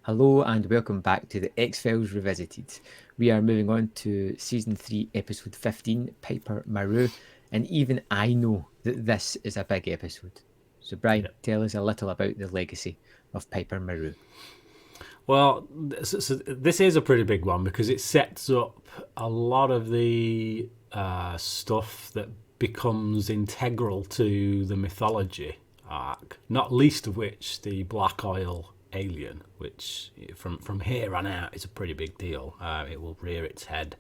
Hello and welcome back to the X-Files Revisited. We are moving on to Season 3, Episode 15, Piper Maru, and even I know that this is a big episode. So Brian, tell us a little about the legacy of Piper Maru. Well, this is a pretty big one because it sets up a lot of the stuff that becomes integral to the mythology arc, not least of which the black oil alien, which from here on out is a pretty big deal. It will rear its head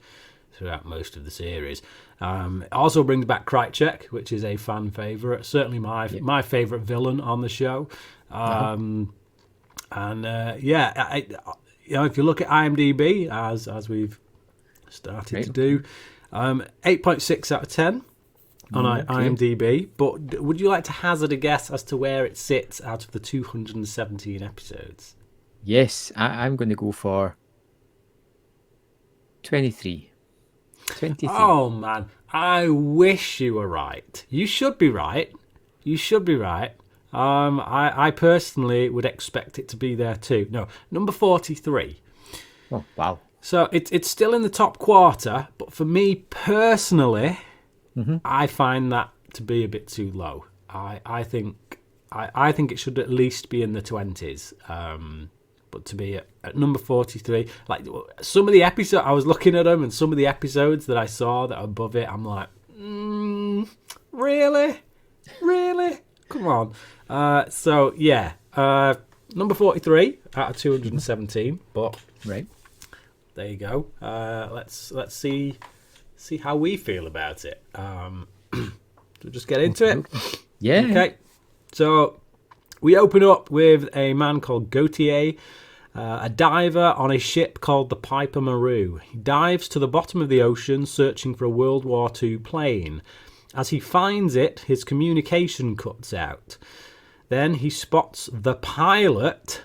throughout most of the series. It also brings back Krychek, which is a fan favourite, certainly my favourite villain on the show. And if you look at IMDb, as we've started to do, 8.6 out of 10 on IMDb. But would you like to hazard a guess as to where it sits out of the 217 episodes? Yes, I'm going to go for 23. 23. Oh, man. I wish you were right. You should be right. I personally would expect it to be there too. No, number 43. Oh, wow. So it's still in the top quarter, but for me personally, I find that to be a bit too low. I think it should at least be in the 20s. But to be at number 43, like some of the episodes, I was looking at them, and some of the episodes that I saw that are above it, I'm like, really? Come on. Number 43 out of 217. But right, there you go. Let's see how we feel about it. We'll just get into it. Yeah. Okay. So we open up with a man called Gautier, a diver on a ship called the Piper Maru. He dives to the bottom of the ocean searching for a World War II plane. As he finds it, his communication cuts out. Then he spots the pilot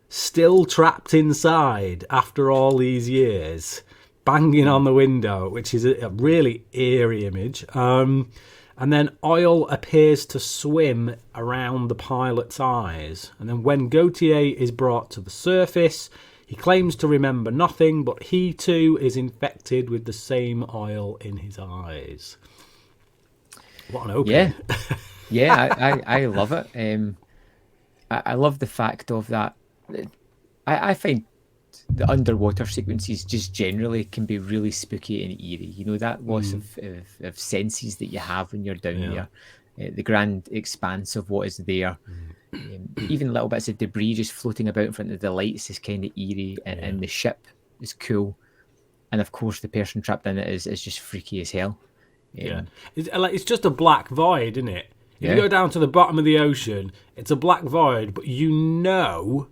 still trapped inside after all these years, banging on the window, which is a really eerie image. And then oil appears to swim around the pilot's eyes. And then when Gautier is brought to the surface, he claims to remember nothing, but he too is infected with the same oil in his eyes. What an opening. Yeah, I love it. I love the fact of that. I find the underwater sequences just generally can be really spooky and eerie. You know, that loss of senses that you have when you're down there. The grand expanse of what is there. Even little bits of debris just floating about in front of the lights is kind of eerie. And the ship is cool. And of course, the person trapped in it is just freaky as hell. It's just a black void, isn't it? If you go down to the bottom of the ocean, it's a black void, but you know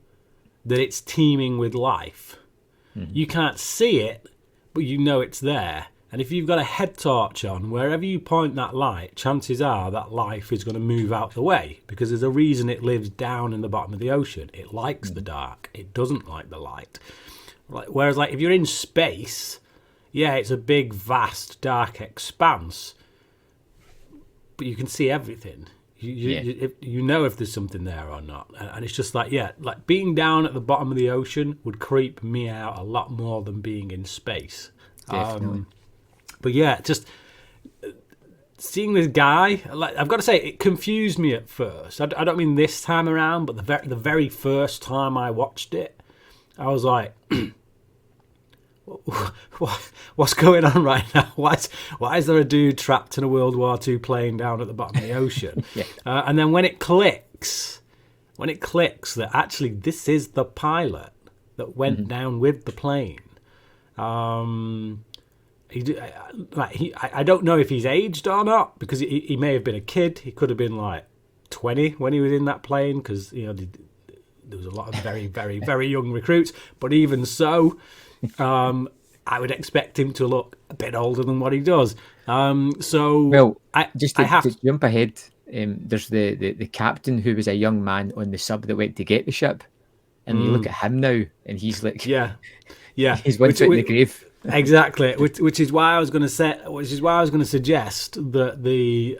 that it's teeming with life. You can't see it, but you know it's there. And if you've got a head torch on, wherever you point that light, chances are that life is going to move out the way, because there's a reason it lives down in the bottom of the ocean. It likes the dark. It doesn't like the light. Whereas if you're in space, it's a big, vast, dark expanse, but you can see everything. You know if there's something there or not. And it's just like being down at the bottom of the ocean would creep me out a lot more than being in space. Definitely. Just seeing this guy, I've got to say, it confused me at first. I don't mean this time around, but the very first time I watched it, I was like, what's going on right now? Why is there a dude trapped in a World War II plane down at the bottom of the ocean? And then when it clicks that actually this is the pilot that went down with the plane. I don't know if he's aged or not, because he may have been a kid. He could have been like 20 when he was in that plane, because there was a lot of very, very, very young recruits. But even so, I would expect him to look a bit older than what he does. To jump ahead, there's the captain who was a young man on the sub that went to get the ship, and you look at him now, and he's like, he's one foot in the grave. Exactly, which is why I was going to suggest that the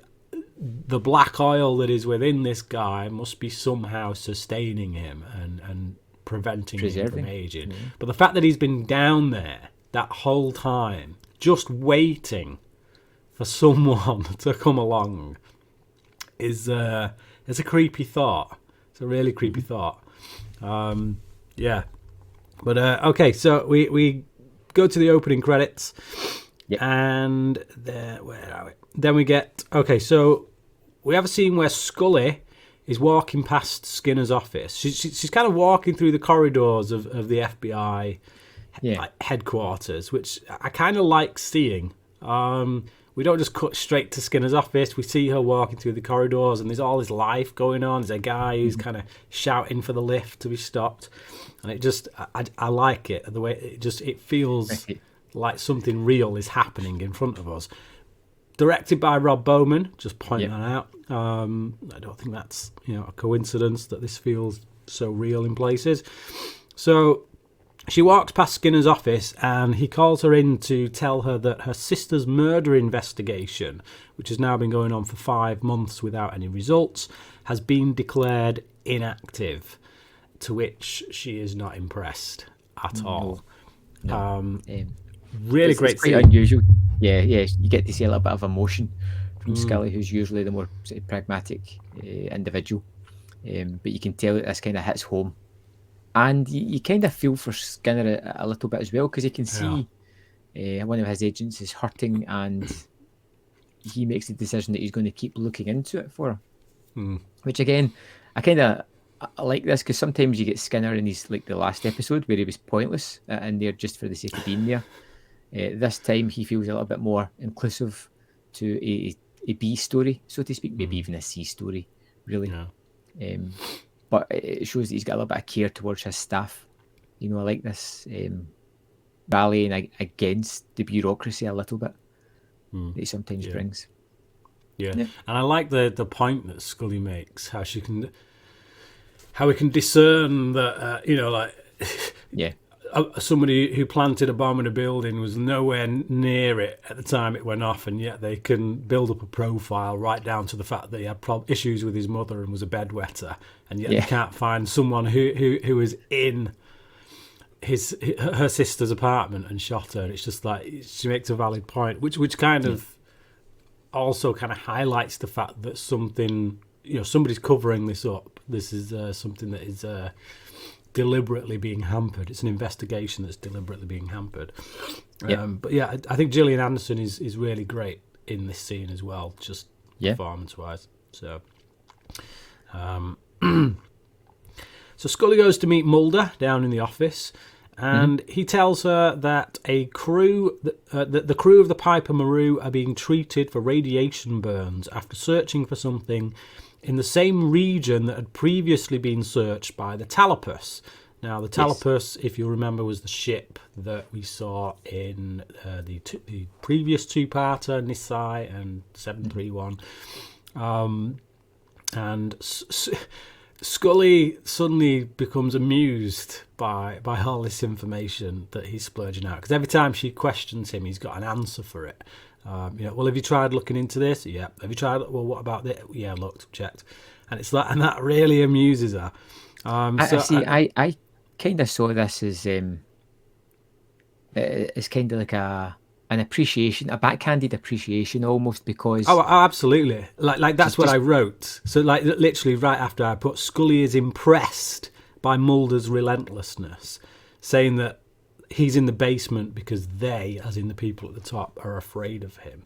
black oil that is within this guy must be somehow sustaining him and preventing him Preserving. from aging. But the fact that he's been down there that whole time, just waiting for someone to come along, is a creepy thought. It's a really creepy thought. Yeah. But okay, so we go to the opening credits. Yep. And where are we? Then we get... Okay, so we have a scene where Scully is walking past Skinner's office. She's kind of walking through the corridors of the FBI headquarters, which I kind of like seeing. We don't just cut straight to Skinner's office. We see her walking through the corridors, and there's all this life going on. There's a guy who's kind of shouting for the lift to be stopped. And it just... I like it, the way it feels... like something real is happening in front of us. Directed by Rob Bowman, just point that out. I don't think that's a coincidence that this feels so real in places. So she walks past Skinner's office and he calls her in to tell her that her sister's murder investigation, which has now been going on for 5 months without any results, has been declared inactive, to which she is not impressed at all. No. Really great it's quite scene. unusual. Yeah, you get to see a little bit of emotion from Scully, who's usually the more sort of pragmatic individual. But you can tell that this kind of hits home. And you kind of feel for Skinner a little bit as well, because you can see one of his agents is hurting, and he makes the decision that he's going to keep looking into it for her. Which, again, I like this, because sometimes you get Skinner in his, like the last episode, where he was pointless in there just for the sake of being there. This time he feels a little bit more inclusive to a B story, so to speak, maybe even a C story, really. But it shows that he's got a little bit of care towards his staff. I like this rallying against the bureaucracy a little bit that he sometimes brings. Yeah, and I like the point that Scully makes, how we can discern that somebody who planted a bomb in a building was nowhere near it at the time it went off, and yet they can build up a profile right down to the fact that he had issues with his mother and was a bedwetter, and yet they can't find someone who was in her sister's apartment and shot her. And it's just like, she makes a valid point, which kind of also kind of highlights the fact that somebody's covering this up. This is something that is deliberately being hampered. It's an investigation that's deliberately being hampered. But yeah, I think Gillian Anderson is really great in this scene as well, just performance-wise. So, so Scully goes to meet Mulder down in the office, and he tells her that the crew of the Piper Maru are being treated for radiation burns after searching for something in the same region that had previously been searched by the Talipus. Now, the Talipus, if you remember, was the ship that we saw in the previous two-parter, Nisai and 731. And Scully suddenly becomes amused by all this information that he's splurging out, because every time she questions him, he's got an answer for it. Well, have you tried looking into this? Yeah. Have you tried? Well, what about this? Yeah, looked, checked, and it's like, and that really amuses her. I kind of saw this as kind of like an appreciation, a backhanded appreciation almost, because absolutely, like that's what I wrote. So like literally right after I put, Scully is impressed by Mulder's relentlessness, saying that he's in the basement because they, as in the people at the top, are afraid of him.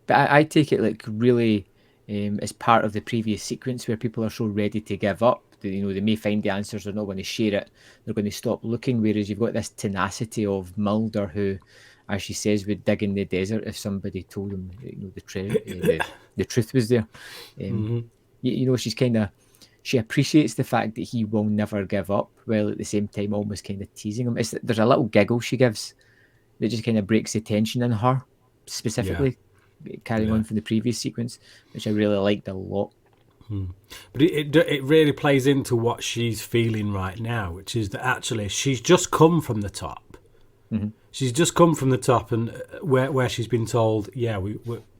But I take it like really as part of the previous sequence where people are so ready to give up. They may find the answers, they're not going to share it, they're going to stop looking, whereas you've got this tenacity of Mulder who, as she says, would dig in the desert if somebody told him the truth was there. She's kind of, she appreciates the fact that he will never give up, while at the same time almost kind of teasing him. There's a little giggle she gives that just kind of breaks the tension in her, specifically carrying on from the previous sequence, which I really liked a lot. But it really plays into what she's feeling right now, which is that actually she's just come from the top. She's just come from the top, and where she's been told, we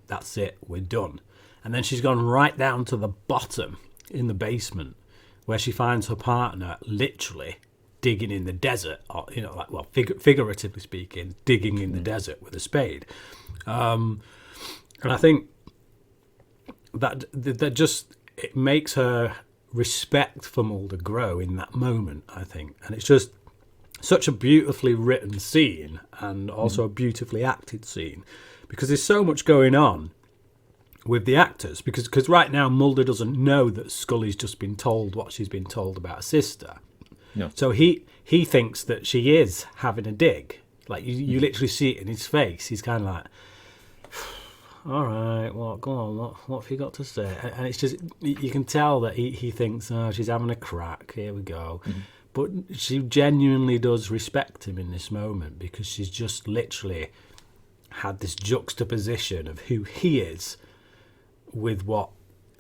that's it, we're done. And then she's gone right down to the bottom in the basement, where she finds her partner literally digging in the desert, or, you know, like, well, figuratively speaking, digging in the desert with a spade. And I think that just, it makes her respect for Mulder grow in that moment, I think. And it's just such a beautifully written scene, and also a beautifully acted scene, because there's so much going on with the actors, because right now Mulder doesn't know that Scully's just been told what she's been told about her sister. No. So he thinks that she is having a dig. Like, you literally see it in his face. He's kind of like, all right, well, go on, what have you got to say? And it's just, you can tell that he thinks, oh, she's having a crack, here we go. But she genuinely does respect him in this moment, because she's just literally had this juxtaposition of who he is with what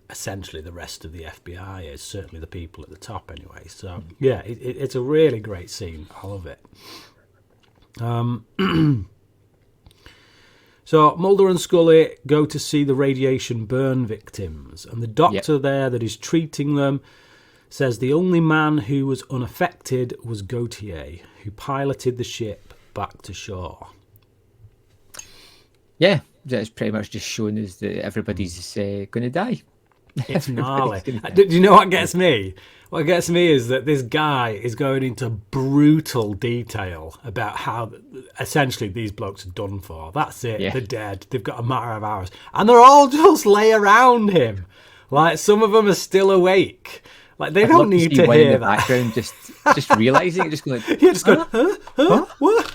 essentially the rest of the FBI is, certainly the people at the top anyway. So, yeah, it's a really great scene. I love it. So Mulder and Scully go to see the radiation burn victims, and the doctor there that is treating them says the only man who was unaffected was Gautier, who piloted the ship back to shore. Yeah, that's pretty much just showing us that everybody's going to die. It's gnarly. Do you know what gets me? What gets me is that this guy is going into brutal detail about how essentially these blokes are done for. That's it. Yeah. They're dead. They've got a matter of hours. And they're all just lay around him. Like, some of them are still awake. Like, they don't need to hear that. Background, just realising it, just going, yeah, just going, huh? What?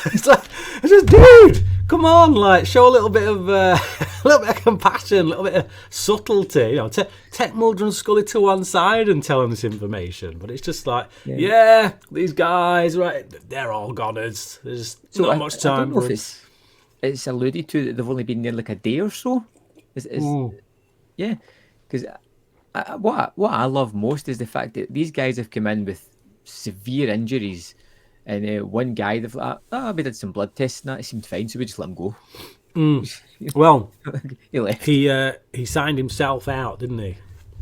It's like, dude, come on, like, show a little bit of compassion, a little bit of subtlety. You know, take Mulder and Scully to one side and tell them this information. But it's just like, yeah these guys, right? They're all goners. There's not much time. I don't know if it's alluded to that they've only been there like a day or so. Yeah, because. What I love most is the fact that these guys have come in with severe injuries, and one guy, they've like, we did some blood tests and that, it seemed fine, so we just let him go. Well, he left. He signed himself out, didn't he?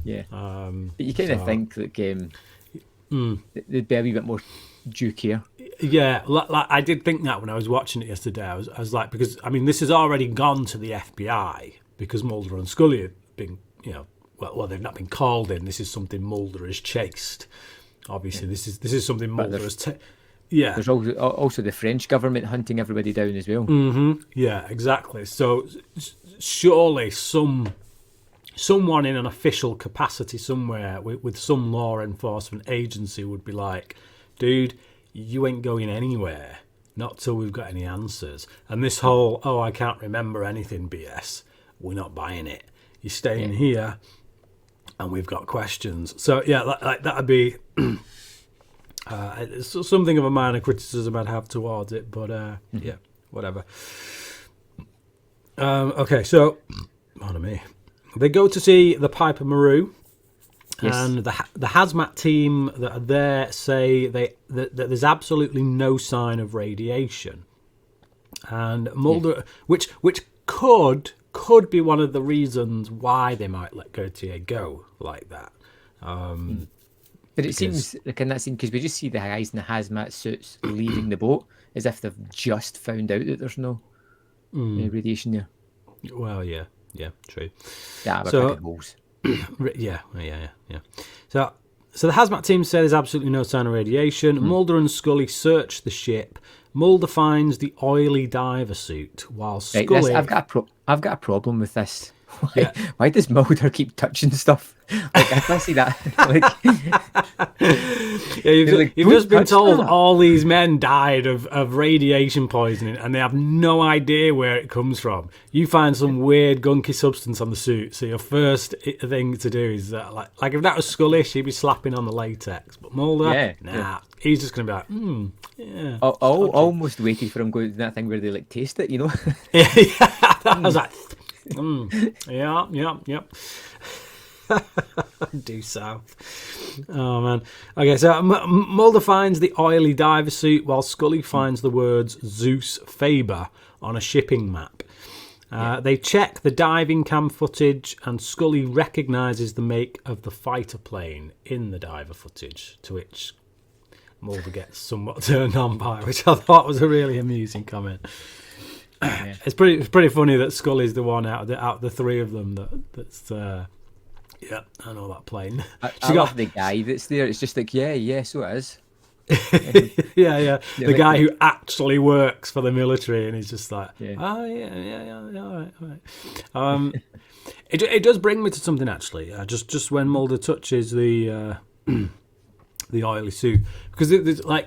Yeah. But you kind of think that there'd be a wee bit more due care. Yeah, like I did think that when I was watching it yesterday. I was like, because I mean, this has already gone to the FBI because Mulder and Scully have been, you know. Well, they've not been called in. This is something Mulder has chased. Obviously, this is something Mulder has. Yeah. There's also the French government hunting everybody down as well. Mm-hmm. Yeah, exactly. So surely someone in an official capacity somewhere with some law enforcement agency would be like, dude, you ain't going anywhere. Not till we've got any answers. And this whole, I can't remember anything BS, we're not buying it. You're staying here. And we've got questions. So, yeah, like that'd be something of a minor criticism I'd have towards it. But, yeah, whatever. Okay, so, pardon me. They go to see the Piper Maru. Yes. And the hazmat team that are there say that there's absolutely no sign of radiation. And Mulder, which could be one of the reasons why they might let Gautier go like that. But it seems like in that scene, because we just see the guys in the hazmat suits leaving the boat as if they've just found out that there's no radiation there. Well, yeah, true. Yeah, but so, balls. Yeah. So the hazmat team said there's absolutely no sign of radiation. Mulder and Scully search the ship. Mulder finds the oily diver suit, while Scully... I've got a problem with this. Why does Mulder keep touching stuff? Like, I can't see that. You've just been told all these men died of radiation poisoning, and they have no idea where it comes from. You find some weird gunky substance on the suit, so your first thing to do is like if that was Scully, she'd be slapping on the latex. But Mulder, he's just going to be like, yeah. Almost waited for him going to that thing where they like taste it, you know? I was like, yep. Due south. Oh man. Okay, so Mulder finds the oily diver suit while Scully finds the words Zeus Faber on a shipping map. They check the diving cam footage, and Scully recognises the make of the fighter plane in the diver footage, to which Mulder gets somewhat turned on by, which I thought was a really amusing comment. Yeah. It's pretty funny that Scully's the one out of the three of them that's yeah, I know that plane. I love the guy that's there. It's just like, yeah, so it is. yeah. The guy who actually works for the military, and he's just like, Yeah. oh yeah, all right. It does bring me to something actually. Just when Mulder touches the the oily suit, because I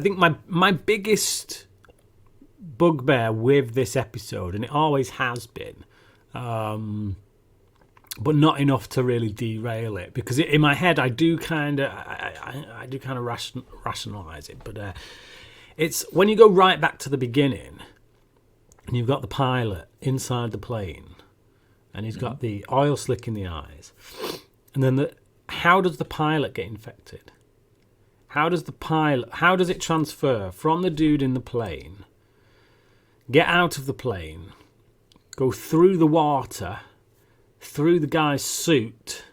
think my biggest bugbear with this episode, and it always has been, but not enough to really derail it, because in my head I do kind of rationalize it, but it's when you go right back to the beginning, and you've got the pilot inside the plane, and he's got the oil slick in the eyes, and then how does the pilot get infected? How does it transfer from the dude in the plane, get out of the plane, go through the water, through the guy's suit,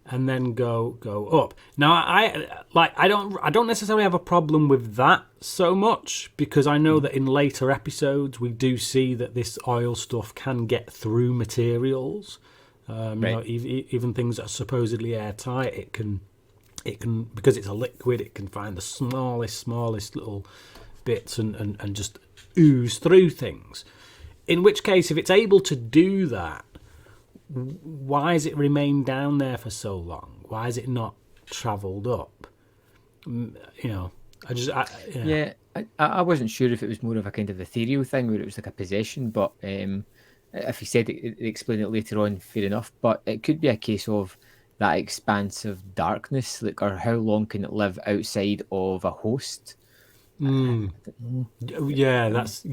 and then go up? Now, I don't necessarily have a problem with that so much, because I know that in later episodes we do see that this oil stuff can get through materials. Right. You know, even things that are supposedly airtight, it can, because it's a liquid, it can find the smallest little bits and just ooze through things. In which case, if it's able to do that, why has it remained down there for so long? Why has it not travelled up? You know, I wasn't sure if it was more of a kind of ethereal thing where it was like a possession, but if he said it, explain it later on, fair enough. But it could be a case of that expanse of darkness, like, or how long can it live outside of a host? Yeah, that's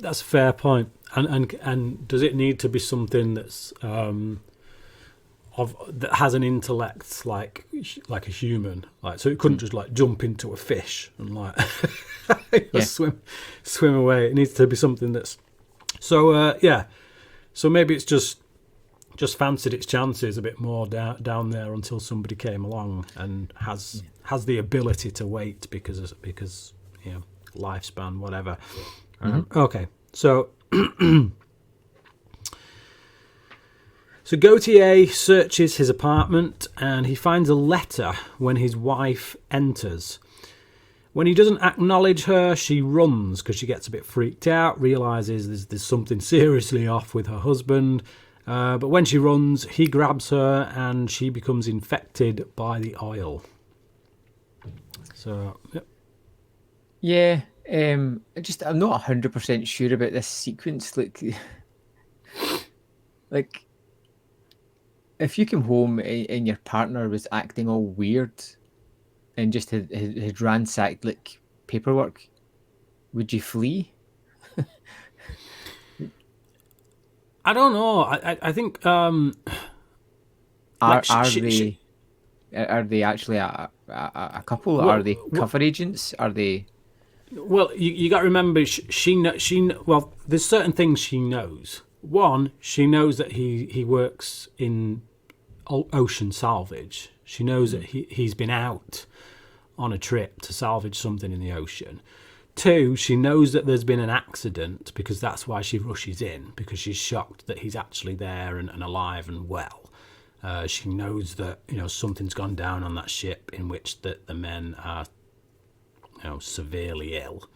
a fair point. And does it need to be something that's that has an intellect like a human? Like, so it couldn't just like jump into a fish and like swim away. It needs to be something that's so So maybe it's just fancied its chances a bit more down there until somebody came along and has the ability to wait because you know, lifespan, whatever. Okay, so so Gautier searches his apartment and he finds a letter when his wife enters. When he doesn't acknowledge her, she runs because she gets a bit freaked out, realises there's something seriously off with her husband. But when she runs, he grabs her and she becomes infected by the oil. So, yep. Yeah, I'm not 100% sure about this sequence. Like, if you come home and your partner was acting all weird and just had ransacked like paperwork, would you flee? I don't know. I think Are they actually a couple? Well, are they cover agents? Are they? Well, you got to remember, well, there's certain things she knows. One, she knows that he works in ocean salvage. She knows that he's been out on a trip to salvage something in the ocean. Two, she knows that there's been an accident, because that's why she rushes in, because she's shocked that he's actually there and alive and well. She knows that, you know, something's gone down on that ship in which the men are, you know, severely ill.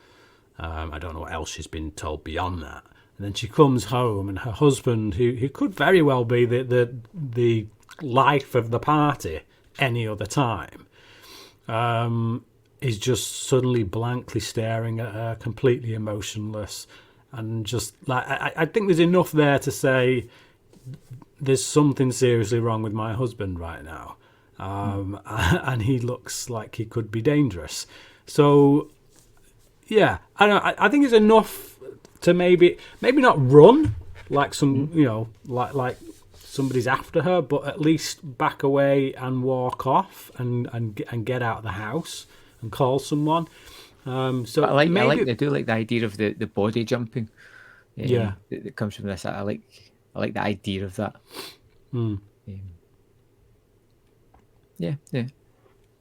I don't know what else she's been told beyond that. And then she comes home and her husband, who could very well be the life of the party any other time, is just suddenly blankly staring at her, completely emotionless, and just like I think there's enough there to say there's something seriously wrong with my husband right now, and he looks like he could be dangerous. So yeah, I think it's enough to maybe not run like some you know like somebody's after her, but at least back away and walk off and get out of the house and call someone. So I do like the idea of the body jumping. that comes from this. I like the idea of that. Yeah.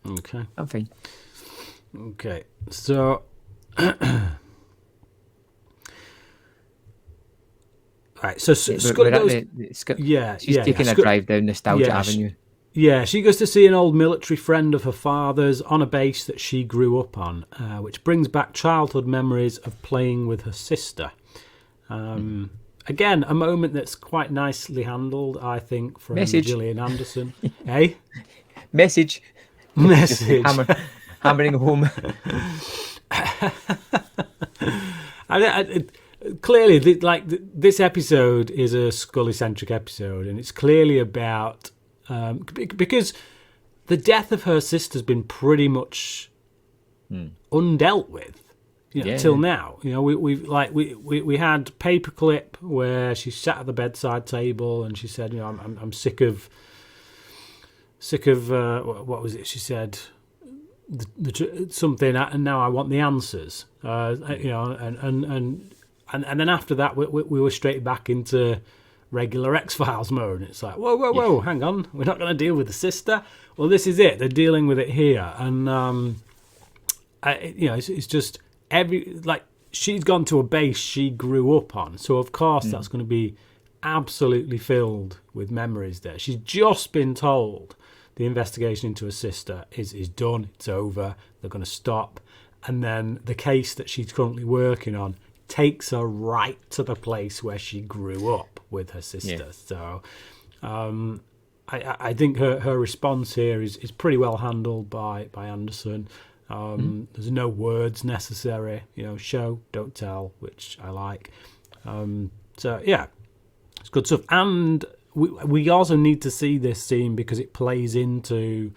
Okay. I'm fine. Okay. So, right. So We're at she's taking a drive down Nostalgia Avenue. She goes to see an old military friend of her father's on a base that she grew up on, which brings back childhood memories of playing with her sister. Again, a moment that's quite nicely handled, I think, from Gillian Anderson. Hey? Message. Hammering home. Clearly, this episode is a Scully-centric episode, and it's clearly about because the death of her sister's been pretty much undealt with, till now. You know, we had Paperclip where she sat at the bedside table and she said, I'm sick of what was it? She said something, and now I want the answers. And then after that, we were straight back into regular X-Files mode. And it's like, whoa, hang on. We're not going to deal with the sister. Well, this is it. They're dealing with it here. And, it's just she's gone to a base she grew up on. So, of course, that's going to be absolutely filled with memories there. She's just been told the investigation into her sister is done. It's over. They're going to stop. And then the case that she's currently working on takes her right to the place where she grew up with her sister. So I think her response here is pretty well handled by Anderson. There's no words necessary, show, don't tell, which I like. It's good stuff. And we also need to see this scene because it plays into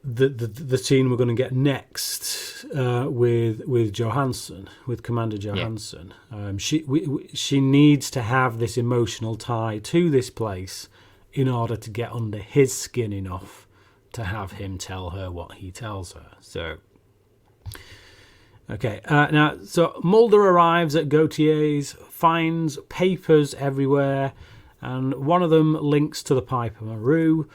the scene we're going to get next with Johansson, with Commander Johansson. She needs to have this emotional tie to this place in order to get under his skin enough to have him tell her what he tells her. So, okay. Now, so Mulder arrives at Gautier's, finds papers everywhere, and one of them links to the Piper Maru.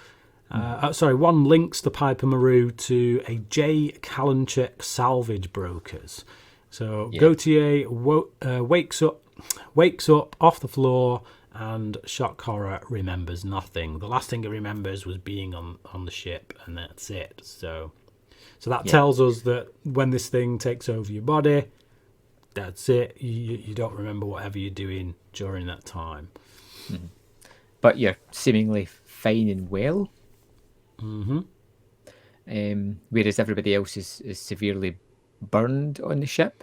One links the Piper Maru to a J. Kalinchik salvage brokers. So Gautier wakes up off the floor, and shock horror remembers nothing. The last thing he remembers was being on the ship, and that's it. So that tells us that when this thing takes over your body, that's it. You don't remember whatever you're doing during that time. But you're seemingly fine and well. Whereas everybody else is severely burned on the ship.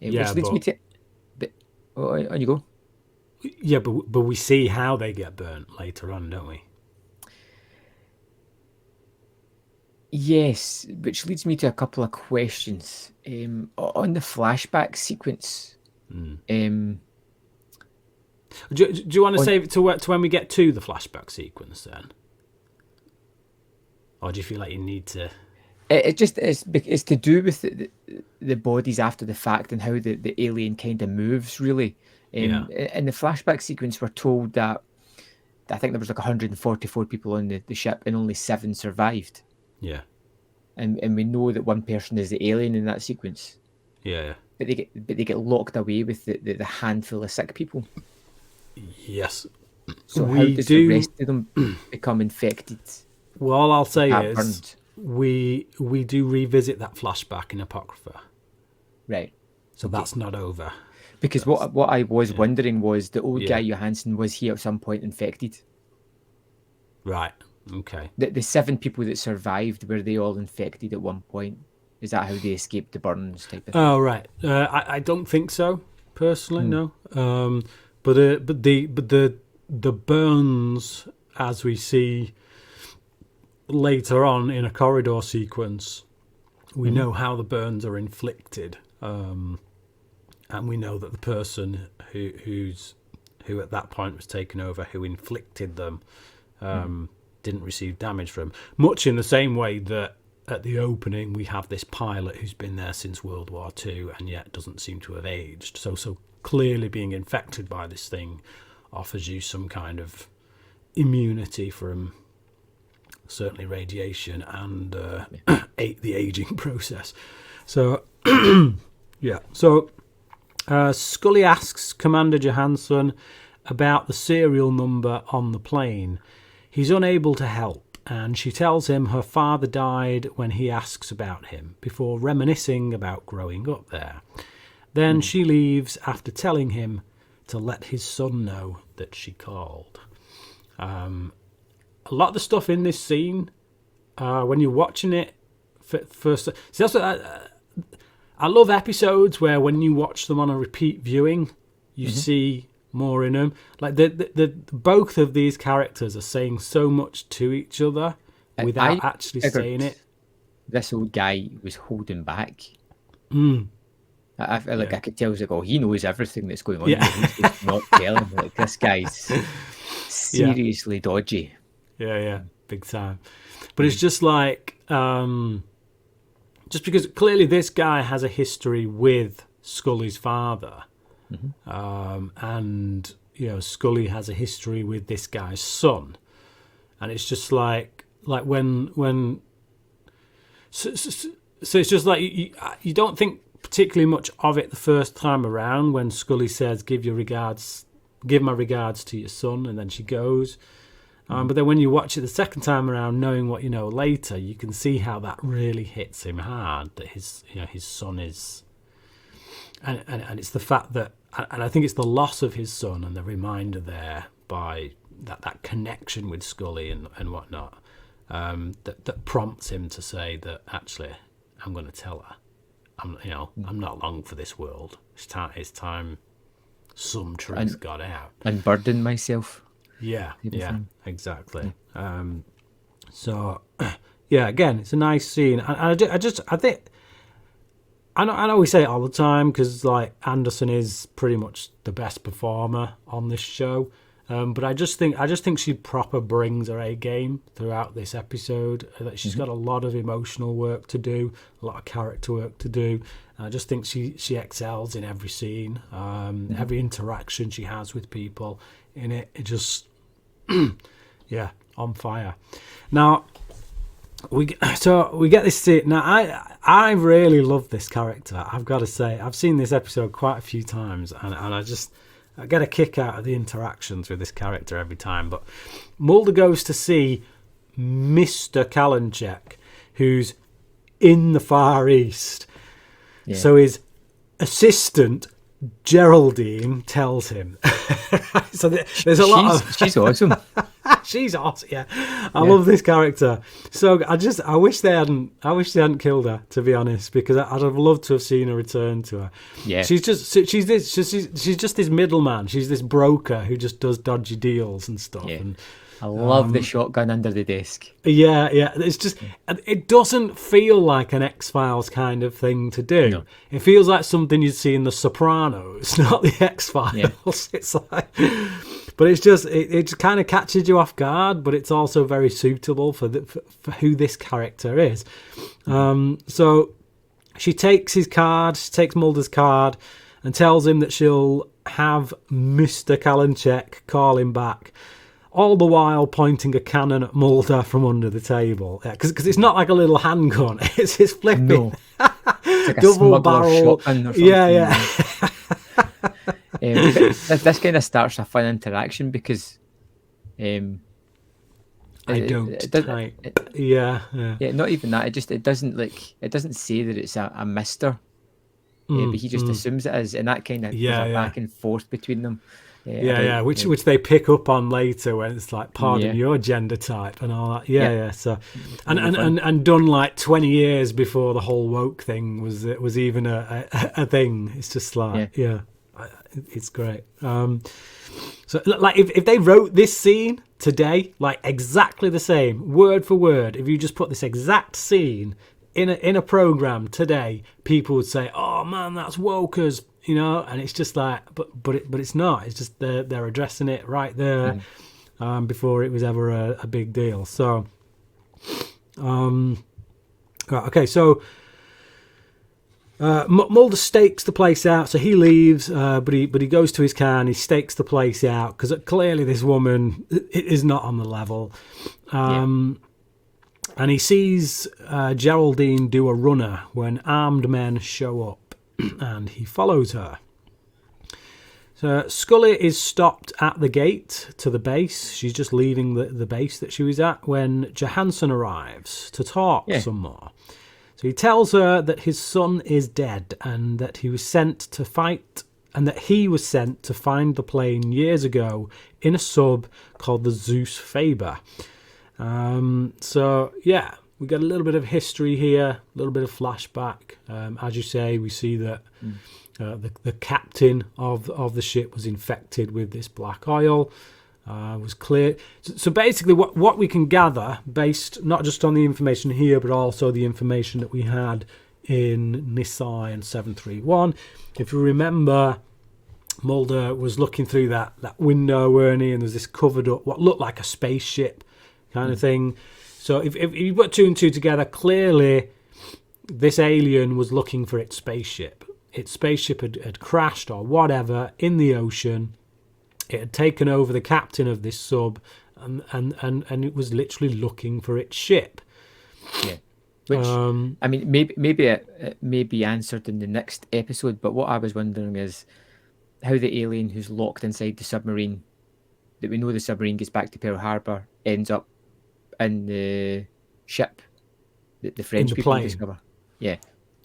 Which leads me to... on you go. Yeah, but we see how they get burnt later on, don't we? Yes, which leads me to a couple of questions. On the flashback sequence... Do you want to save it to when we get to the flashback sequence then? Or do you feel like you need to... It's to do with the bodies after the fact and how the alien kind of moves, really. In the flashback sequence, we're told that I think there was 144 people on the ship and only 7 survived. Yeah. And we know that one person is the alien in that sequence. Yeah. But they get locked away with the handful of sick people. Yes. So how does the rest of them become infected? Well, all I'll say is we do revisit that flashback in Apocrypha. Right. So that's not over. Because what I was wondering was the old guy Johansson, was he at some point infected? Right. Okay. The 7 people that survived, were they all infected at one point? Is that how they escaped the burns type of thing? Oh, right. I don't think so, personally, no. But the burns, as we see later on in a corridor sequence, we know how the burns are inflicted, and we know that the person who at that point was taken over, who inflicted them, didn't receive damage from. Much in the same way that at the opening we have this pilot who's been there since World War II and yet doesn't seem to have aged. So clearly being infected by this thing offers you some kind of immunity from certainly radiation and the aging process. So yeah. So Scully asks Commander Johansson about the serial number on the plane. He's unable to help, and she tells him her father died when he asks about him, before reminiscing about growing up there. Then she leaves after telling him to let his son know that she called. A lot of the stuff in this scene, when you're watching it first, see, that's what I love episodes where when you watch them on a repeat viewing, you see more in them. Like the both of these characters are saying so much to each other without actually saying it. This old guy was holding back. I feel like I could tell, like, oh, he knows everything that's going on. Yeah. He's just not telling. Like, this guy's seriously dodgy. Yeah, big time. But it's just like, just because clearly this guy has a history with Scully's father, and Scully has a history with this guy's son, and it's just like when so it's just like you don't think particularly much of it the first time around when Scully says, give my regards to your son, and then she goes. But then when you watch it the second time around, knowing what you know later, you can see how that really hits him hard, that his son is, and it's the fact that, and I think it's the loss of his son and the reminder there by that connection with Scully and whatnot, that prompts him to say that actually I'm going to tell her, I'm not long for this world. It's time some truth got out. Unburden myself. Yeah, exactly. So, yeah, again, it's a nice scene. I think, I know we say it all the time because like Anderson is pretty much the best performer on this show, but I just think she proper brings her A game throughout this episode. That she's got a lot of emotional work to do, a lot of character work to do. I just think she excels in every scene, every interaction she has with people in it. It just on fire. Now we get this scene. Now I really love this character. I've got to say, I've seen this episode quite a few times, and I get a kick out of the interactions with this character every time. But Mulder goes to see Mr. Kalinchek, who's in the Far East. Yeah. So his assistant Geraldine tells him. So there's a lot of... She's awesome. She's awesome. Yeah, I love this character. So I wish they hadn't killed her, to be honest, because I'd have loved to have seen a return to her. Yeah, she's just this middleman. She's this broker who just does dodgy deals and stuff. Yeah. And I love the shotgun under the desk. Yeah. It's just, it doesn't feel like an X-Files kind of thing to do. No. It feels like something you'd see in The Sopranos, not the X-Files. Yeah. It's like, but it's just, it kind of catches you off guard, but it's also very suitable for who this character is. So she takes Mulder's card and tells him that she'll have Mr. Kalinchek call him back. All the while pointing a cannon at Mulder from under the table. Yeah, because it's not like a little handgun. It's his flipping. No. It's like double barrel. Shotgun or something. Yeah. This kind of starts a fun interaction because Yeah, not even that. It doesn't say that it's a mister. But he just assumes it is, and that kind of back and forth between them. Which they pick up on later when it's like, pardon your gender type and all that. So and done like 20 years before the whole woke thing was even a thing. It's just like it's great. So like if they wrote this scene today, like exactly the same word for word, if you just put this exact scene in a program today, people would say, oh man, that's wokers. And it's just like, but it's not. It's just they're addressing it right there before it was ever a big deal. So, Right, okay, so Mulder stakes the place out, so he leaves, but he goes to his car and he stakes the place out because clearly this woman is not on the level. And he sees Geraldine do a runner when armed men show up, and he follows her. So Scully is stopped at the gate to the base. She's just leaving the base that she was at when Johansson arrives to talk some more. So he tells her that his son is dead and that he was sent to fight, and that he was sent to find the plane years ago in a sub called the Zeus Faber. So yeah, we got a little bit of history here, a little bit of flashback. As you say, we see that the captain of the ship was infected with this black oil. Was clear. So basically what we can gather, based not just on the information here, but also the information that we had in Nisai and 731. If you remember, Mulder was looking through that window, weren't he? And there's this covered up, what looked like a spaceship kind of thing. So if you put two and two together, clearly this alien was looking for its spaceship. Its spaceship had crashed or whatever in the ocean. It had taken over the captain of this sub, and it was literally looking for its ship. Yeah, which I mean, maybe it may be answered in the next episode. But what I was wondering is how the alien who's locked inside the submarine, that we know the submarine gets back to Pearl Harbor, ends up in the ship that the French people discover. Yeah,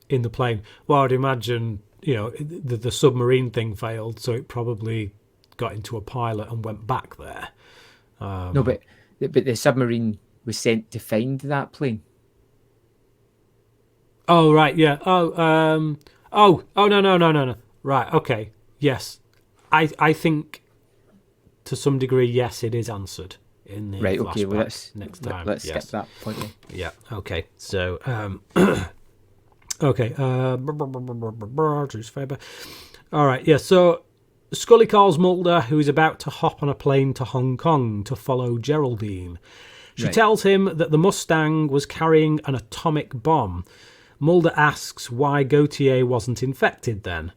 in the plane. Well, I'd imagine the submarine thing failed, so it probably got into a pilot and went back there. No, but the submarine was sent to find that plane. Oh right, yeah. No. Right, okay. Yes, I think to some degree, yes, it is answered in the right. Okay, well, next time. Let's skip that point then. Yeah. Okay. So, okay. All right. Yeah. So Scully calls Mulder, who is about to hop on a plane to Hong Kong to follow Geraldine. She tells him that the Mustang was carrying an atomic bomb. Mulder asks why Gautier wasn't infected then.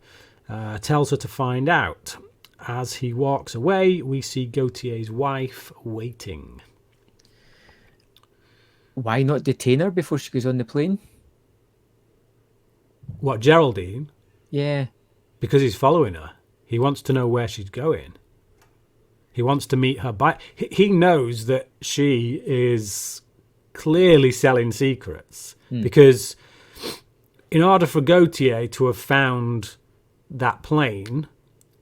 Tells her to find out. As he walks away, we see Gautier's wife waiting. Why not detain her before she goes on the plane? What, Geraldine? Yeah. Because he's following her. He wants to know where she's going. He wants to meet her. He knows that she is clearly selling secrets. Because in order for Gautier to have found that plane,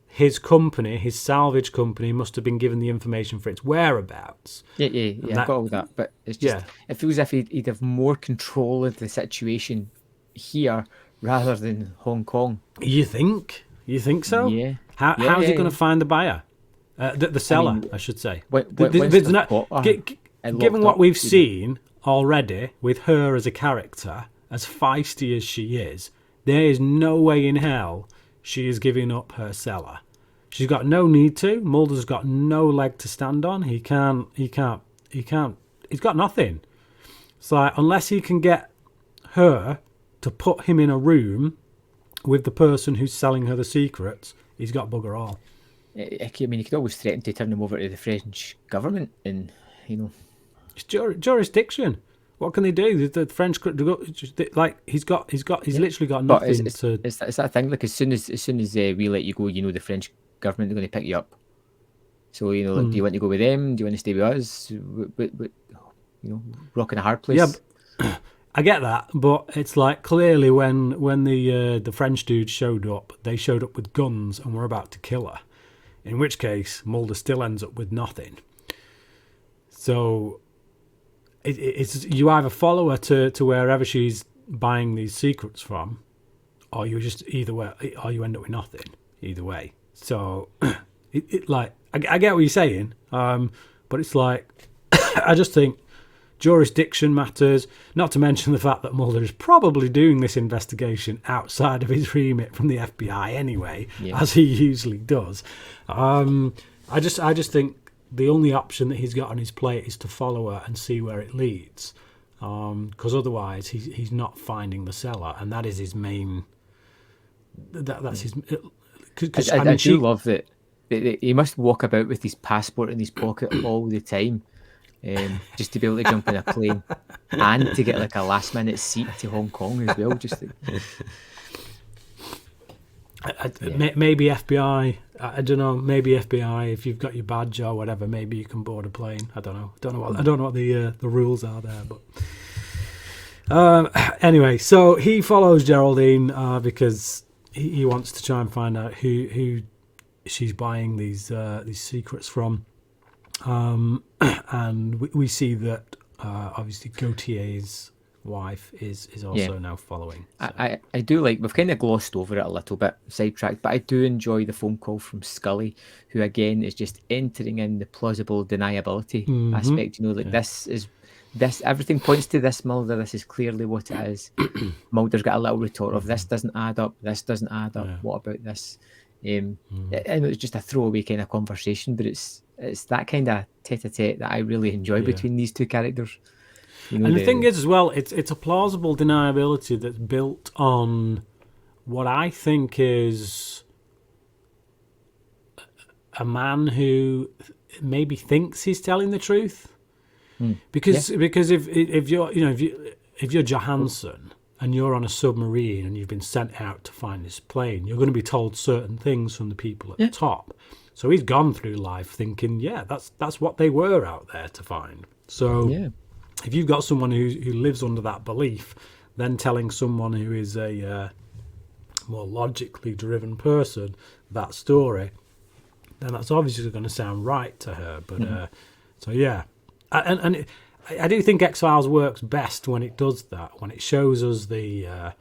his company, his salvage company, must have been given the information for its whereabouts. Yeah, I've got all that. But it's just, it feels as if he'd have more control of the situation here rather than Hong Kong. You think? You think so? Yeah. How is he going to find the buyer? The seller, I should say. Given what we've seen already with her as a character, as feisty as she is, there is no way in hell she is giving up her cellar. She's got no need to. Mulder's got no leg to stand on. He's got nothing. It's like, unless he can get her to put him in a room with the person who's selling her the secrets, he's got bugger all. I mean, you could always threaten to turn him over to the French government, and it's jurisdiction. What can they do? The French, like he's literally got nothing to. It's that thing. Like as soon as we let you go, the French government are going to pick you up. So do you want to go with them? Do you want to stay with us? Rock in a hard place. Yeah, I get that, but it's like clearly when the French dudes showed up, they showed up with guns and were about to kill her. In which case, Mulder still ends up with nothing. So it's you either follow her to wherever she's buying these secrets from, or you just or you end up with nothing. Either way. So I get what you're saying, but it's like I just think jurisdiction matters, not to mention the fact that Mulder is probably doing this investigation outside of his remit from the FBI anyway, as he usually does. I just think the only option that he's got on his plate is to follow her and see where it leads. because otherwise he's not finding the cellar, and that is his main. That's his. Cause, I do love that he must walk about with his passport in his pocket all the time, just to be able to jump in a plane and to get like a last minute seat to Hong Kong as well. Just maybe FBI. I don't know. Maybe FBI. If you've got your badge or whatever, maybe you can board a plane. I don't know. I don't know what the rules are there, but anyway. So he follows Geraldine because he wants to try and find out who she's buying these secrets from, and we see that obviously Gautier's wife is also now following. So. I do like, we've kind of glossed over it a little bit, sidetracked, but I do enjoy the phone call from Scully, who again is just entering in the plausible deniability aspect. Like this everything points to this, Mulder, this is clearly what it is. Mulder's got a little retort of this doesn't add up, what about this? And it's just a throwaway kind of conversation, but it's that kind of tete-a-tete that I really enjoy between these two characters. And the thing is as well, it's a plausible deniability that's built on what I think is a man who maybe thinks he's telling the truth. Because if you're Johansson and you're on a submarine and you've been sent out to find this plane, you're going to be told certain things from the people at the top. So he's gone through life thinking, that's what they were out there to find. So if you've got someone who lives under that belief, then telling someone who is a more logically driven person that story, then that's obviously going to sound right to her. But and I do think X-Files works best when it does that, when it shows us the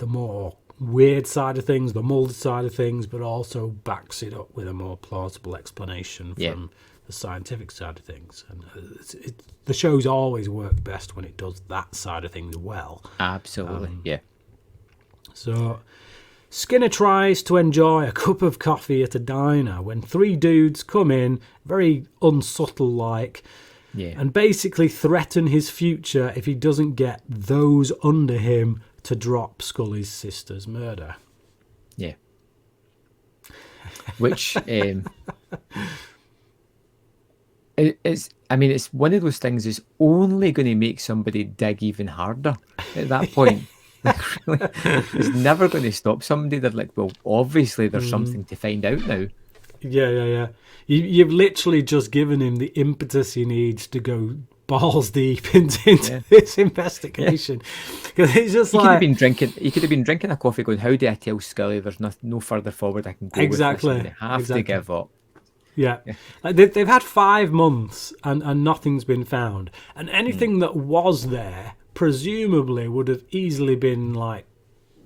more weird side of things, the Mulder side of things, but also backs it up with a more plausible explanation from the scientific side of things. And the show's always worked best when it does that side of things well. Absolutely, So Skinner tries to enjoy a cup of coffee at a diner when three dudes come in, very unsubtle like, and basically threaten his future if he doesn't get those under him to drop Scully's sister's murder. Yeah. Which it's one of those things that's only going to make somebody dig even harder at that point. Like, really, it's never going to stop somebody. They're like, well, obviously there's something to find out now. Yeah. You've literally just given him the impetus he needs to go balls deep into this investigation. Because it's just he could have been drinking a coffee going, how do I tell Scully there's no further forward I can go exactly. with this? They have to give up. Yeah. Like they've had 5 months and nothing's been found. And anything that was there presumably would have easily been like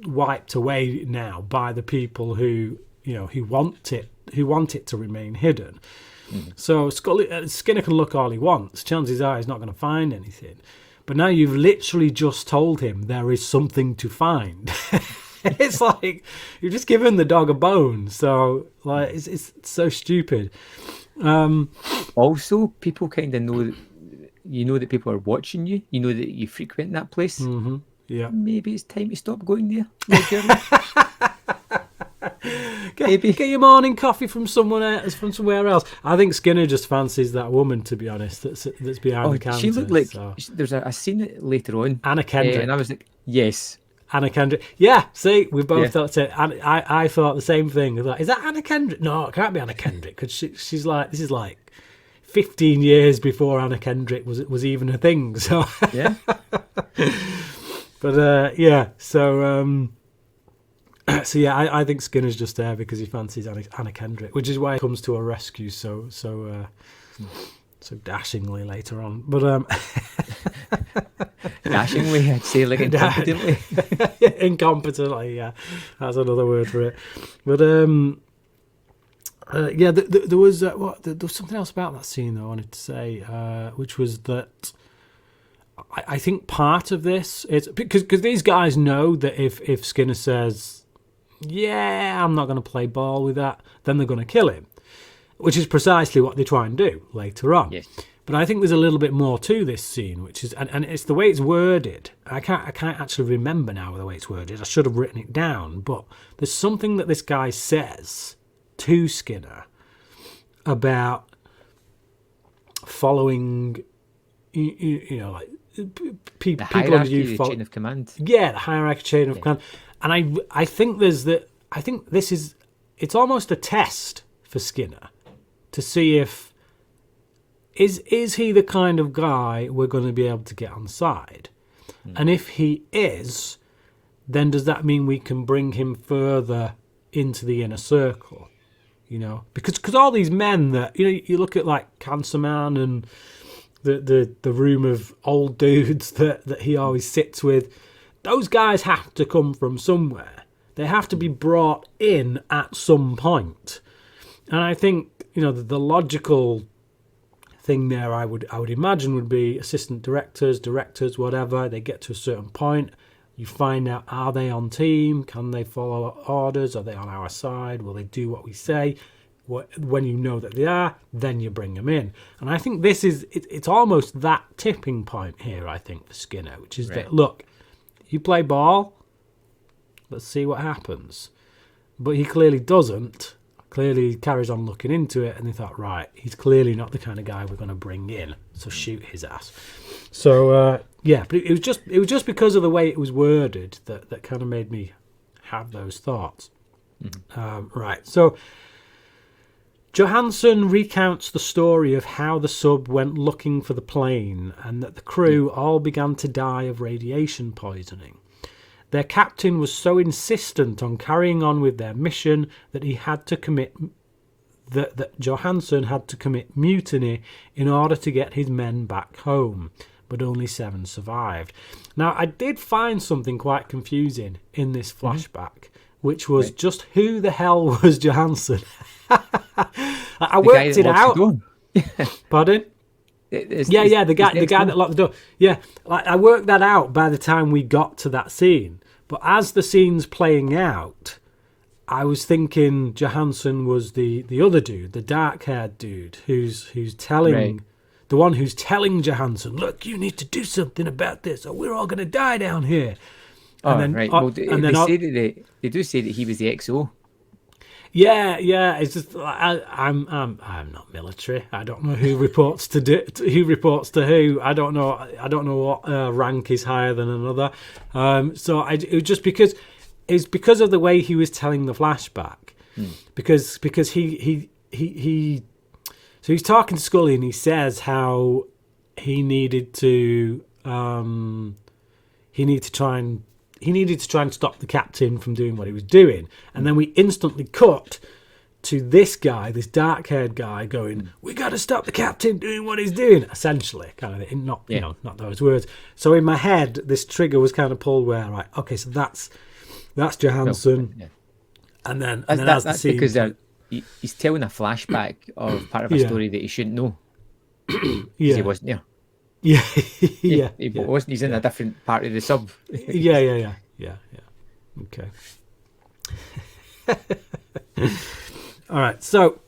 wiped away now by the people who want it to remain hidden. So Skinner can look all he wants. Chances are he's not going to find anything. But now you've literally just told him there is something to find. It's like you've just given the dog a bone. So like it's so stupid. Also, people kind of know that. You know that people are watching you. You know that you frequent that place. Yeah. Maybe it's time to stop going there. Get your morning coffee from somewhere else. I think Skinner just fancies that woman, to be honest, that's behind the counter. She looked like there's a scene later on. Anna Kendrick. And I was like, yes. Anna Kendrick. Yeah, see, we both thought it. I thought the same thing. Like, is that Anna Kendrick? No, it can't be Anna Kendrick because she's like, this is like 15 years before Anna Kendrick was even a thing. So yeah. But I think Skinner's just there because he fancies Anna Kendrick, which is why he comes to her rescue so dashingly later on. But dashingly, I'd say, like incompetently. Incompetently, yeah, that's another word for it. But there was there was something else about that scene though I wanted to say, which was that I think part of this is because these guys know that if Skinner says, yeah, I'm not going to play ball with that, then they're going to kill him, which is precisely what they try and do later on. Yes. But I think there's a little bit more to this scene, which is, and it's the way it's worded. I can't actually remember now the way it's worded. I should have written it down, but there's something that this guy says to Skinner about following, like people under you, the chain of command. Yeah, the hierarchy chain of command. And I think I think this is, it's almost a test for Skinner to see if is he the kind of guy we're going to be able to get on side? And if he is, then does that mean we can bring him further into the inner circle? Because all these men that, you look at like Cancer Man and the room of old dudes that he always sits with, those guys have to come from somewhere. They have to be brought in at some point. And I think, the logical thing there, I would imagine, would be assistant directors, whatever. They get to a certain point. You find out, are they on team? Can they follow orders? Are they on our side? Will they do what we say? When you know that they are, then you bring them in. And I think this is, it's almost that tipping point here, I think, for Skinner, which is that, look, you play ball, let's see what happens. But he clearly doesn't. Clearly he carries on looking into it, and they thought, right, he's clearly not the kind of guy we're going to bring in, so shoot his ass. So, but it was just because of the way it was worded that kind of made me have those thoughts. Right, so Johansson recounts the story of how the sub went looking for the plane and that the crew all began to die of radiation poisoning. Their captain was so insistent on carrying on with their mission that he had to commit that Johansson had to commit mutiny in order to get his men back home, but only 7 survived. Now, I did find something quite confusing in this flashback, which was just who the hell was Johansson? I worked it out. Pardon? The guy that locked the door. Yeah, I worked that out by the time we got to that scene. But as the scene's playing out, I was thinking Johansson was the other dude, the dark-haired dude, who's telling the one who's telling Johansson, look, you need to do something about this, or we're all going to die down here. They do say that he was the XO. Yeah. It's just I'm not military. I don't know who reports to who. I don't know what rank is higher than another. It was just because it's because of the way he was telling the flashback. Because he so he's talking to Scully and he says how he needed to try and stop the captain from doing what he was doing. And then we instantly cut to this guy, this dark-haired guy, going, we got to stop the captain doing what he's doing, essentially. Kind of, not those words. So in my head, this trigger was kind of pulled where, right, okay, so that's Johansson. And then that's the scene. Because he's telling a flashback of part of a story that he shouldn't know. He wasn't there. He wasn't. He's in a different part of the sub. Yeah. Okay. All right. So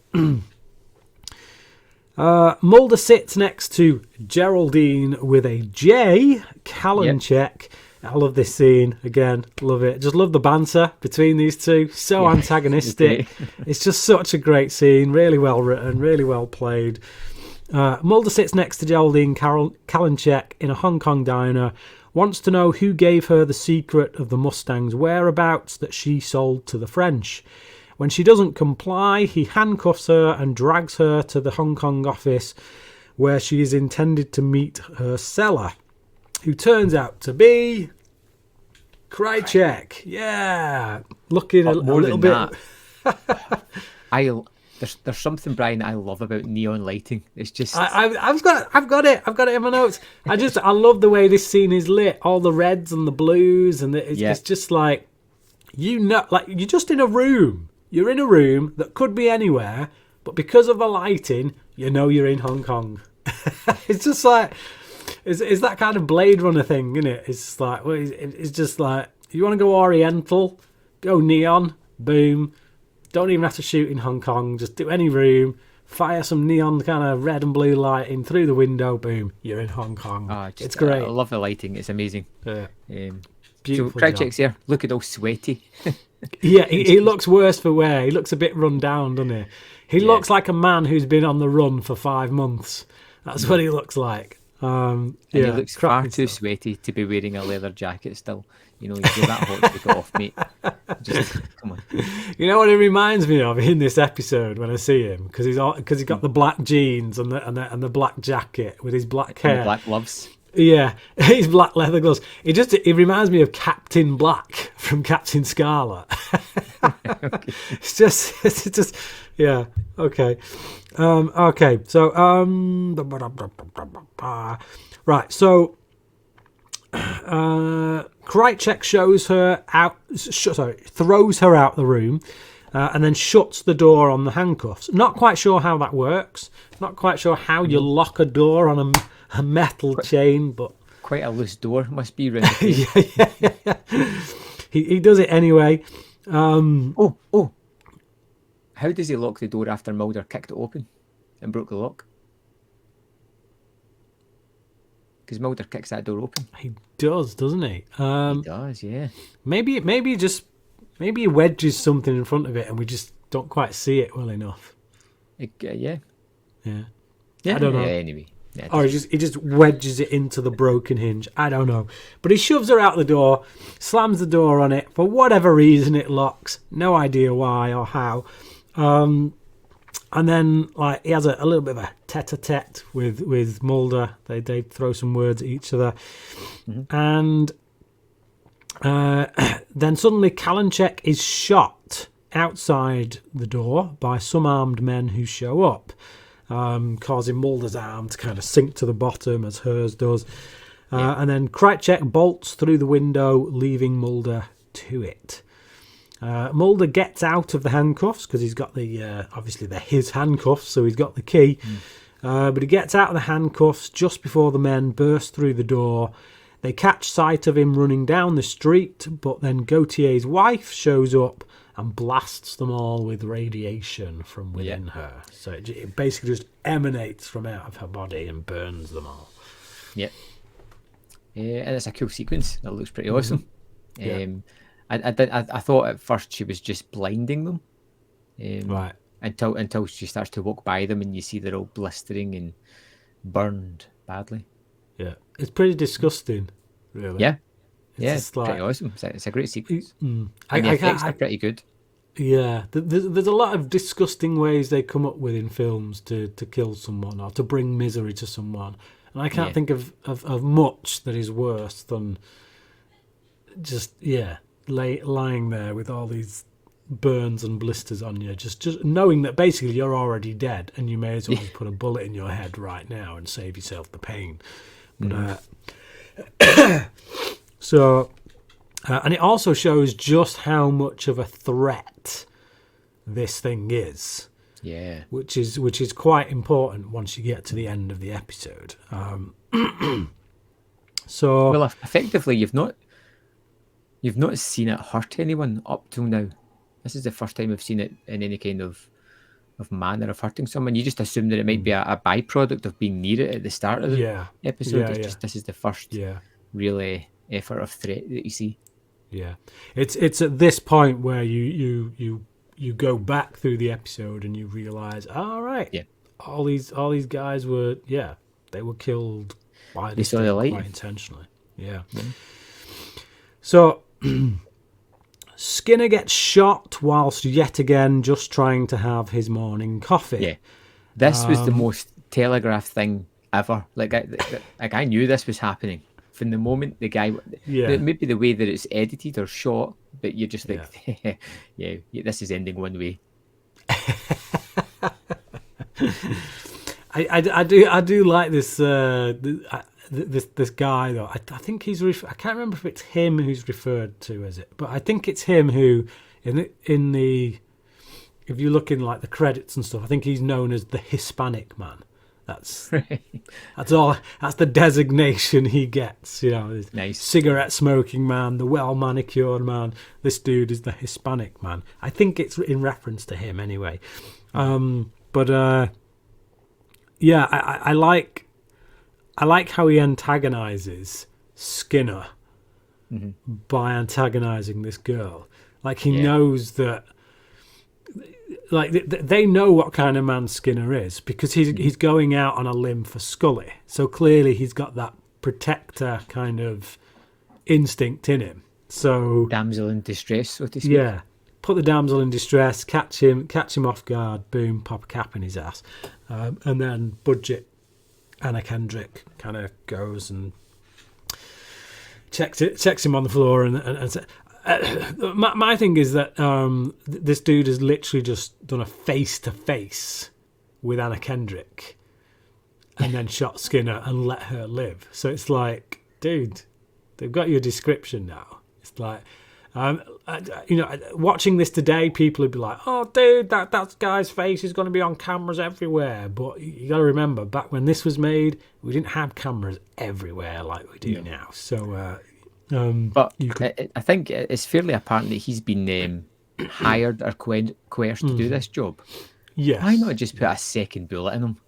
Mulder sits next to Geraldine with a J. Kalinchek. I love this scene again. Love it. Just love the banter between these two. So antagonistic. It's just such a great scene. Really well written. Really well played. Mulder sits next to Geraldine Kalinchek in a Hong Kong diner, wants to know who gave her the secret of the Mustang's whereabouts that she sold to the French. When she doesn't comply, he handcuffs her and drags her to the Hong Kong office where she is intended to meet her seller, who turns out to be Krychek. Yeah, looking a little bit... There's something, Brian, I love about neon lighting. It's just I've got it in my notes. I love the way this scene is lit. All the reds and the blues, and it's just like like you're just in a room. You're in a room that could be anywhere, but because of the lighting, you're in Hong Kong. It's just like it's that kind of Blade Runner thing, isn't it? It's just like it's just like you want to go Oriental, go neon, boom. Don't even have to shoot in Hong Kong. Just do any room. fire some neon kind of red and blue lighting through the window. Boom, you're in Hong Kong. It's great. I love the lighting. It's amazing. Yeah. So Krychek's here, looking all sweaty. Yeah, he looks worse for wear. He looks a bit run down, doesn't he? He looks like a man who's been on the run for 5 months. That's what he looks like. And he looks far too sweaty to be wearing a leather jacket still. You know, you're that hot to take it off, mate. Just come on. You know what it reminds me of in this episode when I see him, because he's got the black jeans and the black jacket with his black hair, and the black gloves. Yeah, his black leather gloves. It reminds me of Captain Black from Captain Scarlet. Okay. It's just, yeah. Okay. Okay. So, right. So, Krychek throws her out the room, and then shuts the door on the handcuffs. Not quite sure how that works. Not quite sure how you lock a door on a metal chain, but quite a loose door must be. Really. Yeah. He does it anyway. Oh! How does he lock the door after Mulder kicked it open and broke the lock? Because Mulder kicks that door open. He does, doesn't he? He does, yeah. Maybe he wedges something in front of it, and we just don't quite see it well enough. Yeah. I don't know. Yeah, anyway. Yeah, or he just wedges it into the broken hinge. I don't know. But he shoves her out the door, slams the door on it. For whatever reason, it locks. No idea why or how. And then, like, he has a little bit of a tete-a-tete with Mulder. They throw some words at each other. Mm-hmm. And then suddenly Kalinchek is shot outside the door by some armed men who show up, causing Mulder's arm to kind of sink to the bottom as hers does. And then Krychek bolts through the window, leaving Mulder to it. Mulder gets out of the handcuffs because he's got obviously they're his handcuffs, so he's got the key. But he gets out of the handcuffs just before the men burst through the door. They catch sight of him running down the street, but then Gautier's wife shows up and blasts them all with radiation from within her. So it basically just emanates from out of her body and burns them all. Yep. And it's a cool sequence. It looks pretty awesome. I thought at first she was just blinding them, right? Until she starts to walk by them and you see they're all blistering and burned badly. Yeah, it's pretty disgusting, really. Yeah, it's pretty awesome. It's a great sequence. And the effects are pretty good. Yeah, there's a lot of disgusting ways they come up with in films to kill someone or to bring misery to someone, and I can't think of much that is worse than just lying there with all these burns and blisters on you, just knowing that basically you're already dead and you may as well just put a bullet in your head right now and save yourself the pain. But so and it also shows just how much of a threat this thing is, which is quite important once you get to the end of the episode. So well, effectively you've not seen it hurt anyone up till now. This is the first time I've seen it in any kind of manner of hurting someone. You just assume that it might be a byproduct of being near it at the start of the episode. This is the first really effort of threat that you see. Yeah, it's at this point where you go back through the episode and you realise, all these guys were they were killed by this thing quite intentionally. Yeah. So Skinner gets shot whilst yet again just trying to have his morning coffee. Yeah, this was the most telegraphed thing ever. Like I knew this was happening from the moment the guy. Maybe the way that it's edited or shot, but you're just like, this is ending one way. I do like this. This guy though, I think he's I can't remember if it's him who's referred to as it, but I think it's him who in the if you look in like the credits and stuff, I think he's known as the Hispanic man. That's all. That's the designation he gets. You know, nice. Cigarette smoking man, the well manicured man. This dude is the Hispanic man. I think it's in reference to him anyway. But But I like how he antagonizes Skinner by antagonizing this girl. Like he knows that, like they know what kind of man Skinner is, because he's going out on a limb for Scully. So clearly he's got that protector kind of instinct in him. So damsel in distress, so to speak. Yeah, put the damsel in distress, catch him off guard, boom, pop a cap in his ass, and then budget Anna Kendrick kind of goes and checks him on the floor and my thing is that this dude has literally just done a face-to-face with Anna Kendrick and then shot Skinner and let her live. So it's like, dude, they've got your description now. It's like, watching this today, people would be like, oh, dude, that guy's face is going to be on cameras everywhere. But you got to remember, back when this was made, we didn't have cameras everywhere like we do now. So... I think it's fairly apparent that he's been hired or coerced to do this job. Yes. Why not just put a second bullet in him?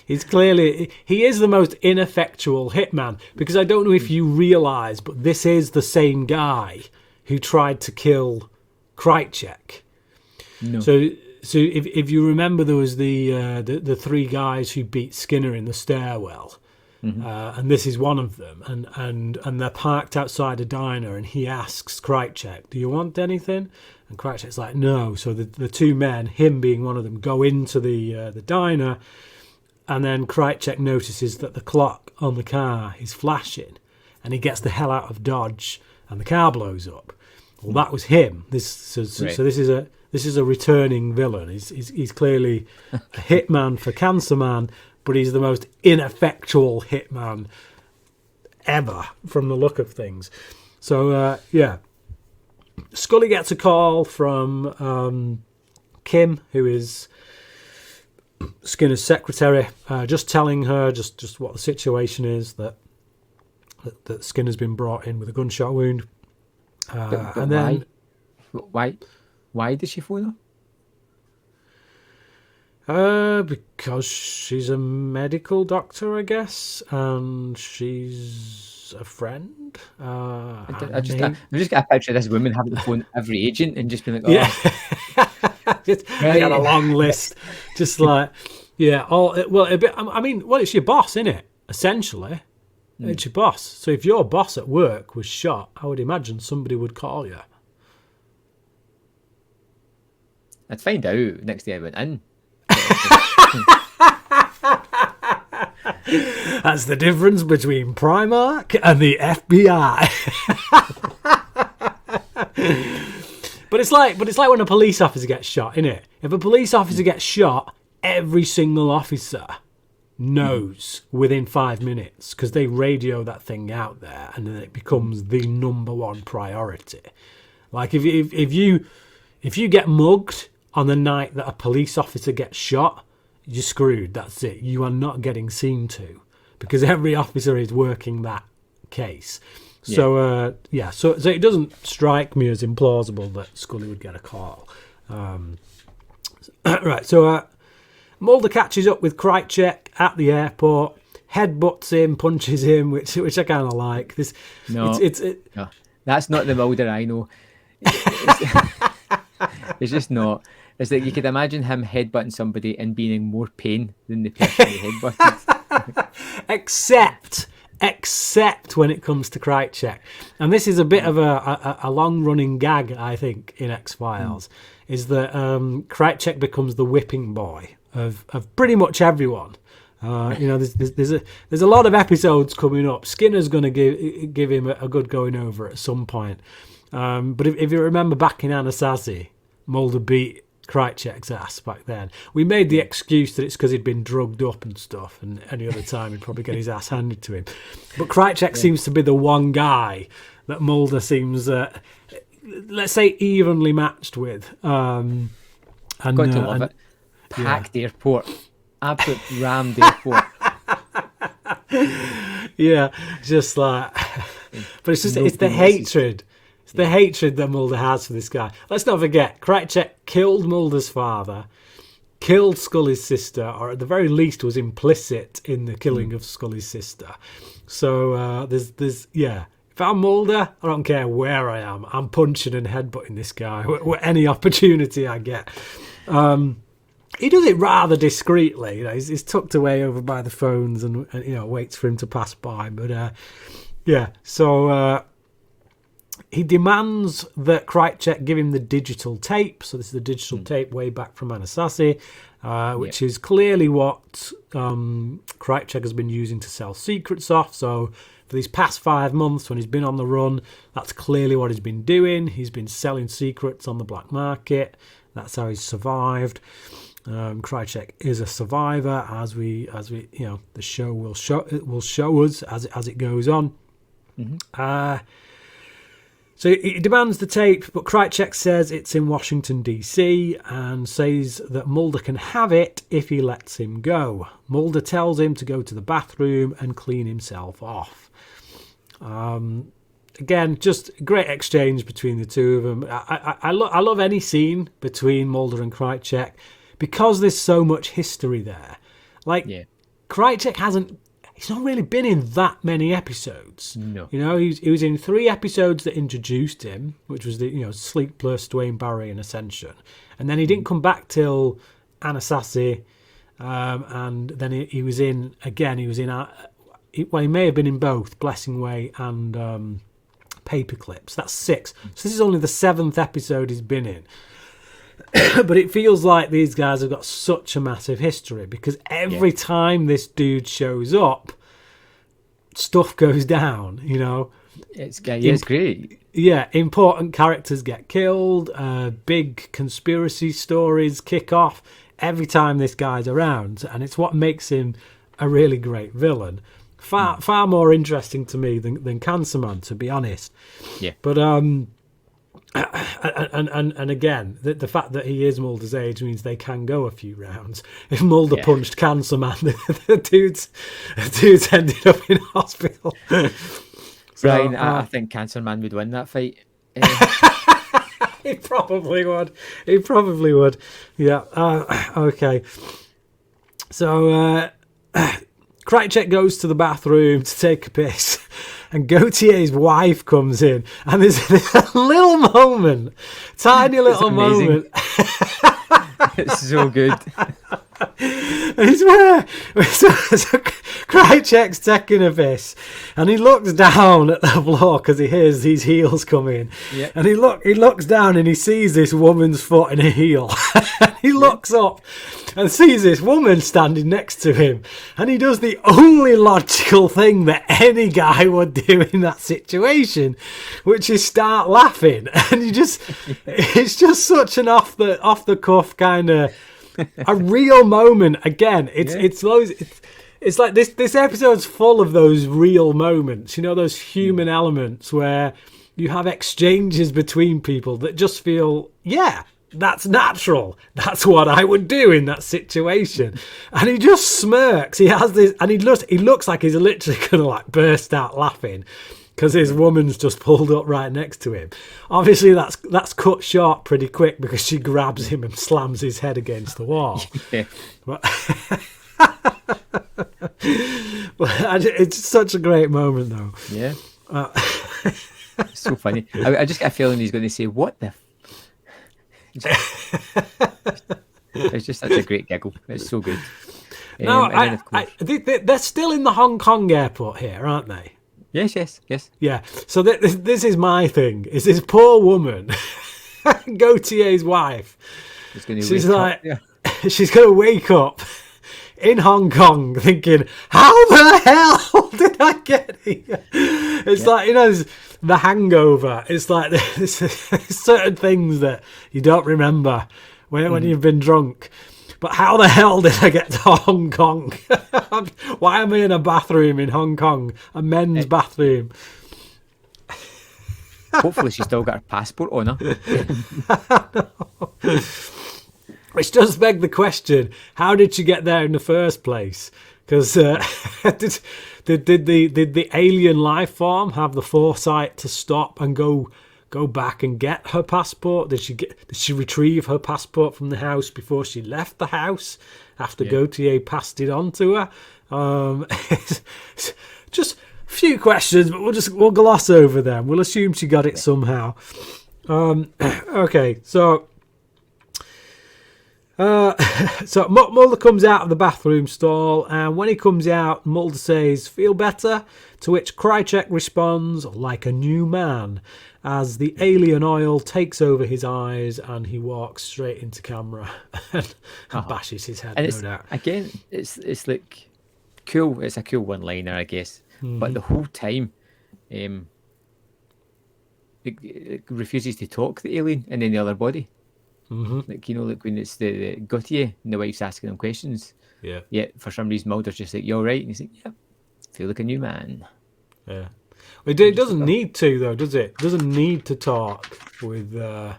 He is the most ineffectual hitman, because I don't know if you realise, but this is the same guy who tried to kill Krychek. No. So if you remember, there was the three guys who beat Skinner in the stairwell. And this is one of them, and they're parked outside a diner, and he asks Krychek, do you want anything? And Krychek's like, no. So the two men, him being one of them, go into the diner, and then Krychek notices that the clock on the car is flashing, and he gets the hell out of Dodge, and the car blows up. Well, that was him. So this is a returning villain. He's clearly a hitman for Cancer Man, but he's the most ineffectual hitman ever from the look of things. So, Scully gets a call from Kim, who is Skinner's secretary, just telling her just what the situation is, that Skinner's been brought in with a gunshot wound. But and then... Why did she phone her? Because she's a medical doctor, I guess, and she's a friend. I'm just going to picture this woman having to phone every agent and just being like, just got a long list, just like, it's your boss, isn't it? Essentially, it's your boss. So if your boss at work was shot, I would imagine somebody would call you. I'd find out next day I went in. That's the difference between Primark and the FBI. But it's like when a police officer gets shot, isn't it? If a police officer gets shot, every single officer knows within 5 minutes, because they radio that thing out there, and then it becomes the number one priority. Like if you get mugged on the night that a police officer gets shot, you're screwed. That's it. You are not getting seen to, because every officer is working that case. So so it doesn't strike me as implausible that Scully would get a call. Right. So Mulder catches up with Krychek at the airport, headbutts him, punches him, which I kind of like. No, that's not the Mulder I know. It's just not. It's like you could imagine him headbutting somebody and being in more pain than the person he headbutted. Except when it comes to Krychek. And this is a bit of a long-running gag, I think, in X-Files, is that Krychek becomes the whipping boy of pretty much everyone. There's a lot of episodes coming up. Skinner's going to give him a good going over at some point. But if you remember back in Anasazi, Mulder beat Krychek's ass back then. We made the excuse that it's because he'd been drugged up and stuff, and any other time he'd probably get his ass handed to him. But Krychek seems to be the one guy that Mulder seems, let's say, evenly matched with. And got to love it. Packed airport. Absolute rammed airport. Yeah, just like... But it's just, it's the hatred. It's It's the hatred that Mulder has for this guy. Let's not forget, Krycek killed Mulder's father, killed Scully's sister, or at the very least was implicit in the killing of Scully's sister. So there's if I'm Mulder, I don't care where I am. I'm punching and headbutting this guy any opportunity I get. He does it rather discreetly. You know, he's tucked away over by the phones and waits for him to pass by. But so he demands that Krycek give him the digital tape. So this is the digital tape way back from Anasazi, which is clearly what Krycek has been using to sell secrets off. So for these past 5 months when he's been on the run, that's clearly what he's been doing. He's been selling secrets on the black market. That's how he's survived. Krycek is a survivor, as we the show will show us as it goes on. So he demands the tape, but Krycek says it's in Washington DC and says that Mulder can have it if he lets him go. Mulder tells him to go to the bathroom and clean himself off. Again, just a great exchange between the two of them. I love any scene between Mulder and Krycek because there's so much history there. Krycek he's not really been in that many episodes. No. He was in 3 episodes that introduced him, which was the Sleepless, Dwayne Barry and Ascension. And then he didn't come back till Anasazi. And then he was in, he may have been in both, Blessing Way and Paperclips. That's 6. So this is only the 7th episode he's been in. But it feels like these guys have got such a massive history because every time this dude shows up, stuff goes down, It's great. Yeah, important characters get killed, big conspiracy stories kick off every time this guy's around, and it's what makes him a really great villain. Far more interesting to me than Cancer Man, to be honest. Yeah. But and again, the fact that he is Mulder's age means they can go a few rounds. If Mulder punched Cancer Man, the dude's ended up in hospital. Brian, I think Cancer Man would win that fight. He probably would. Yeah. Okay. So Krycek goes to the bathroom to take a piss. And Gautier's wife comes in, and there's a little moment, tiny little moment. It's so good. It's where Krycek's taking a piss, and he looks down at the floor because he hears these heels coming. Yep. And he looks down and he sees this woman's foot in a heel. And he looks up and sees this woman standing next to him, and he does the only logical thing that any guy would do in that situation, which is start laughing. And it's just such an off the cuff kind of a real moment. Again, it's like this episode's full of those real moments, those human elements where you have exchanges between people that just feel, that's natural. That's what I would do in that situation. And he just smirks. He has this, and he looks like he's literally gonna burst out laughing because his woman's just pulled up right next to him. Obviously, that's cut short pretty quick because she grabs him and slams his head against the wall. Yeah. But it's such a great moment, though. Yeah. It's so funny. I just get a feeling he's going to say, "What the?" It's just such a great giggle. It's so good. No, they're still in the Hong Kong airport here, aren't they? Yes. Yeah. So this is my thing. Is this poor woman, Gautier's wife? She's like, she's going to wake up in Hong Kong thinking, how the hell did I get here? It's like, The Hangover. It's like there's certain things that you don't remember when you've been drunk. But how the hell did I get to Hong Kong? Why am I in a bathroom in Hong Kong? A men's bathroom. Hopefully she's still got her passport on her. Which does beg the question, how did she get there in the first place? Because did the alien life form have the foresight to stop and go go back and get her passport? Did she retrieve her passport from the house before she left the house after Gautier passed it on to her? Just a few questions, but we'll gloss over them. We'll assume she got it somehow. Okay, so Mulder comes out of the bathroom stall, and when he comes out, Mulder says, "Feel better?" To which Krycek responds, "Like a new man," as the alien oil takes over his eyes and he walks straight into camera and bashes his head, and no doubt. Again, it's like cool. It's a cool one-liner, I guess. Mm-hmm. But the whole time, it refuses to talk, the alien, and then the other body. Mm-hmm. Like, like when it's the Gautier and the wife's asking him questions. Yeah. Yeah, for some reason, Mulder's just like, "You all right?" And he's like, "Yeah, feel like a new man." Yeah. It doesn't need to, though, does it? It doesn't need to talk with those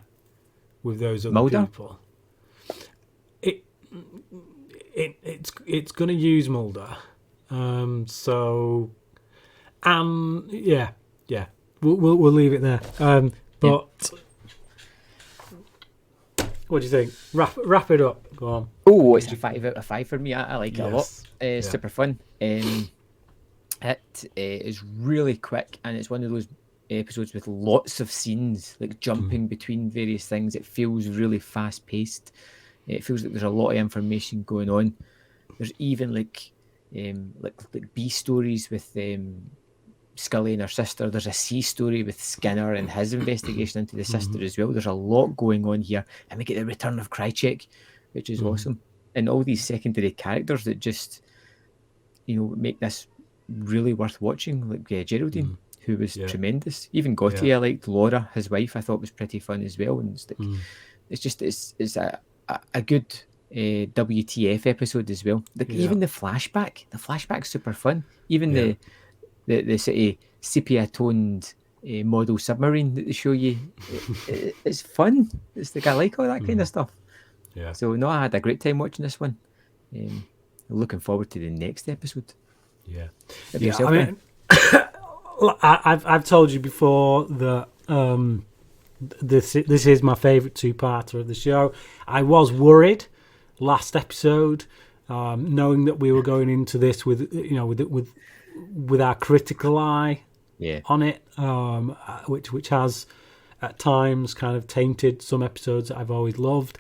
other Mulder? people. It's going to use Mulder. We'll leave it there. But what do you think? Wrap it up. Go on. Oh, it's a 5 out of 5 for me. I like it a lot. Super fun. It is really quick, and it's one of those episodes with lots of scenes, like jumping between various things. It feels really fast paced. It feels like there's a lot of information going on. There's even like B stories with Scully and her sister. There's a C story with Skinner and his investigation into the sister as well. There's a lot going on here, and we get the return of Krycek, which is awesome, and all these secondary characters that just make this really worth watching, like Geraldine, who was tremendous. Even Gautier, I liked Laura, his wife, I thought was pretty fun as well. And it's like, it's a good WTF episode as well. Like even the flashback's super fun. Even the sort of sepia toned model submarine that they show you, it's fun. It's like, I like all that kind of stuff. Yeah. So no, I had a great time watching this one. Looking forward to the next episode. Yeah. Yourself, I mean, I've told you before that this is my favourite two-parter of the show. I was worried last episode, knowing that we were going into this with our critical eye on it, which has at times kind of tainted some episodes that I've always loved.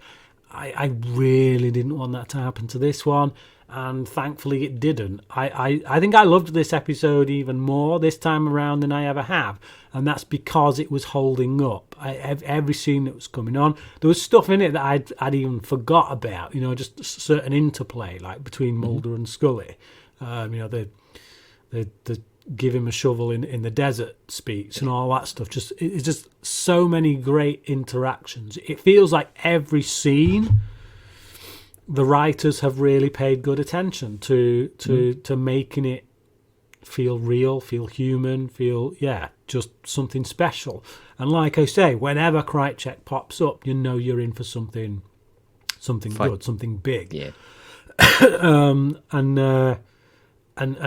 I really didn't want that to happen to this one, and thankfully it didn't. I think I loved this episode even more this time around than I ever have, and that's because it was holding up. Every scene that was coming on, there was stuff in it that I'd even forgot about, just certain interplay, like between Mulder and Scully. The give him a shovel in the desert speech and all that stuff. It's just so many great interactions. It feels like every scene the writers have really paid good attention to making it feel real, feel human, feel just something special. And like I say, whenever Krycek pops up, you're in for something good, something big. Yeah. And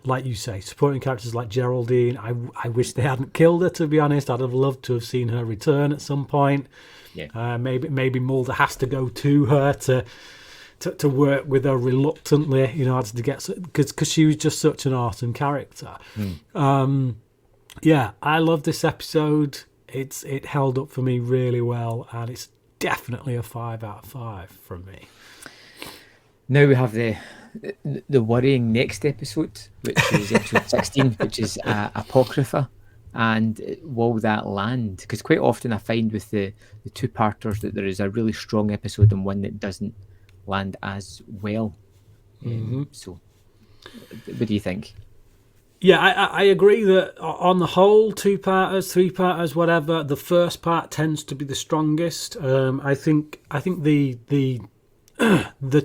like you say, supporting characters like Geraldine, I wish they hadn't killed her, to be honest. I'd have loved to have seen her return at some point. Yeah. Maybe Mulder has to go to her to work with her reluctantly, to get, because she was just such an awesome character. I love this episode. It held up for me really well, and it's definitely a 5 out of 5 from me. Now we have the worrying next episode, which is episode 16, which is Apocrypha. And will that land? Because quite often I find with the two-parters that there is a really strong episode and one that doesn't land as well. So what do you think? Yeah, I agree that on the whole, two-parters, three-parters, whatever, the first part tends to be the strongest. I think the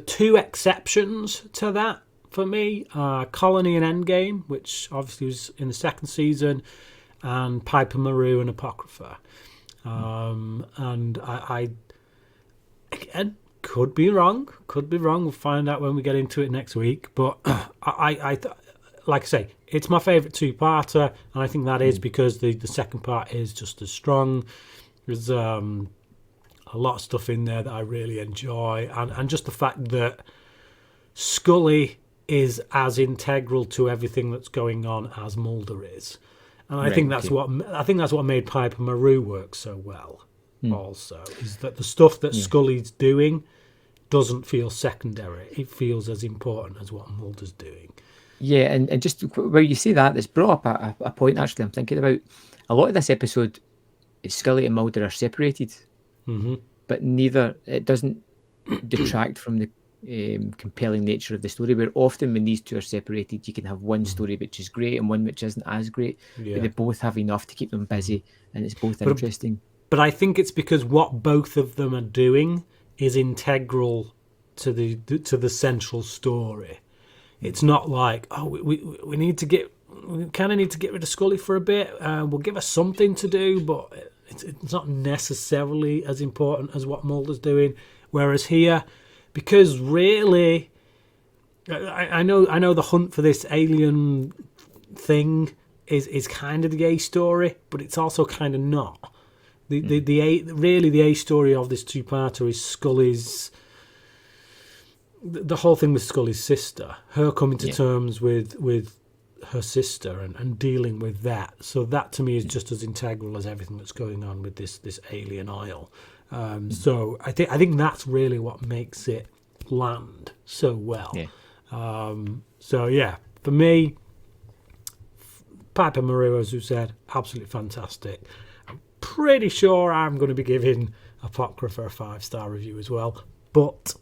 two exceptions to that for me are Colony and Endgame, which obviously was in the second season, and Piper Maru and Apocrypha. And I again, could be wrong. We'll find out when we get into it next week. But I like I say, it's my favourite two-parter, and I think that is because the second part is just as strong. There's a lot of stuff in there that I really enjoy, and just the fact that Scully is as integral to everything that's going on as Mulder is, and I think that's what made Piper Maru work so well. Also, is that the stuff that Scully's doing doesn't feel secondary; it feels as important as what Mulder's doing. Yeah, and just where you say that, it's brought up a point actually I'm thinking about. A lot of this episode, Scully and Mulder are separated, but it doesn't detract from the compelling nature of the story, where often when these two are separated, you can have one story which is great and one which isn't as great, but they both have enough to keep them busy, and it's both interesting. But I think it's because what both of them are doing is integral to the central story. It's not like, we kind of need to get rid of Scully for a bit. We'll give her something to do, but it's not necessarily as important as what Mulder's doing. Whereas here, because really, I know the hunt for this alien thing is kind of the A story, but it's also kind of not. The A story of this two-parter is Scully's. The whole thing with Scully's sister, her coming to terms with her sister and dealing with that. So that to me is just as integral as everything that's going on with this alien isle. So I think that's really what makes it land so well. For me, Piper Maru, as you said, absolutely fantastic. I'm pretty sure I'm going to be giving Apocrypha a 5-star review as well, but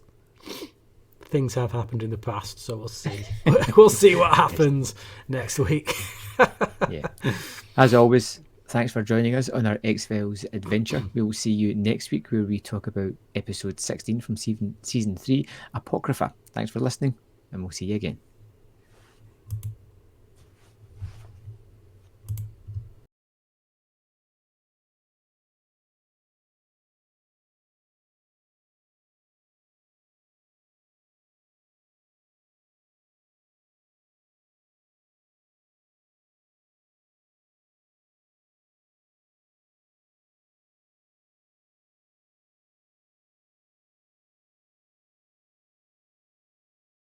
things have happened in the past, so we'll see. We'll see what happens next week. As always, thanks for joining us on our X-Files adventure. We will see you next week, where we talk about episode 16 from season 3, Apocrypha. Thanks for listening, and we'll see you again.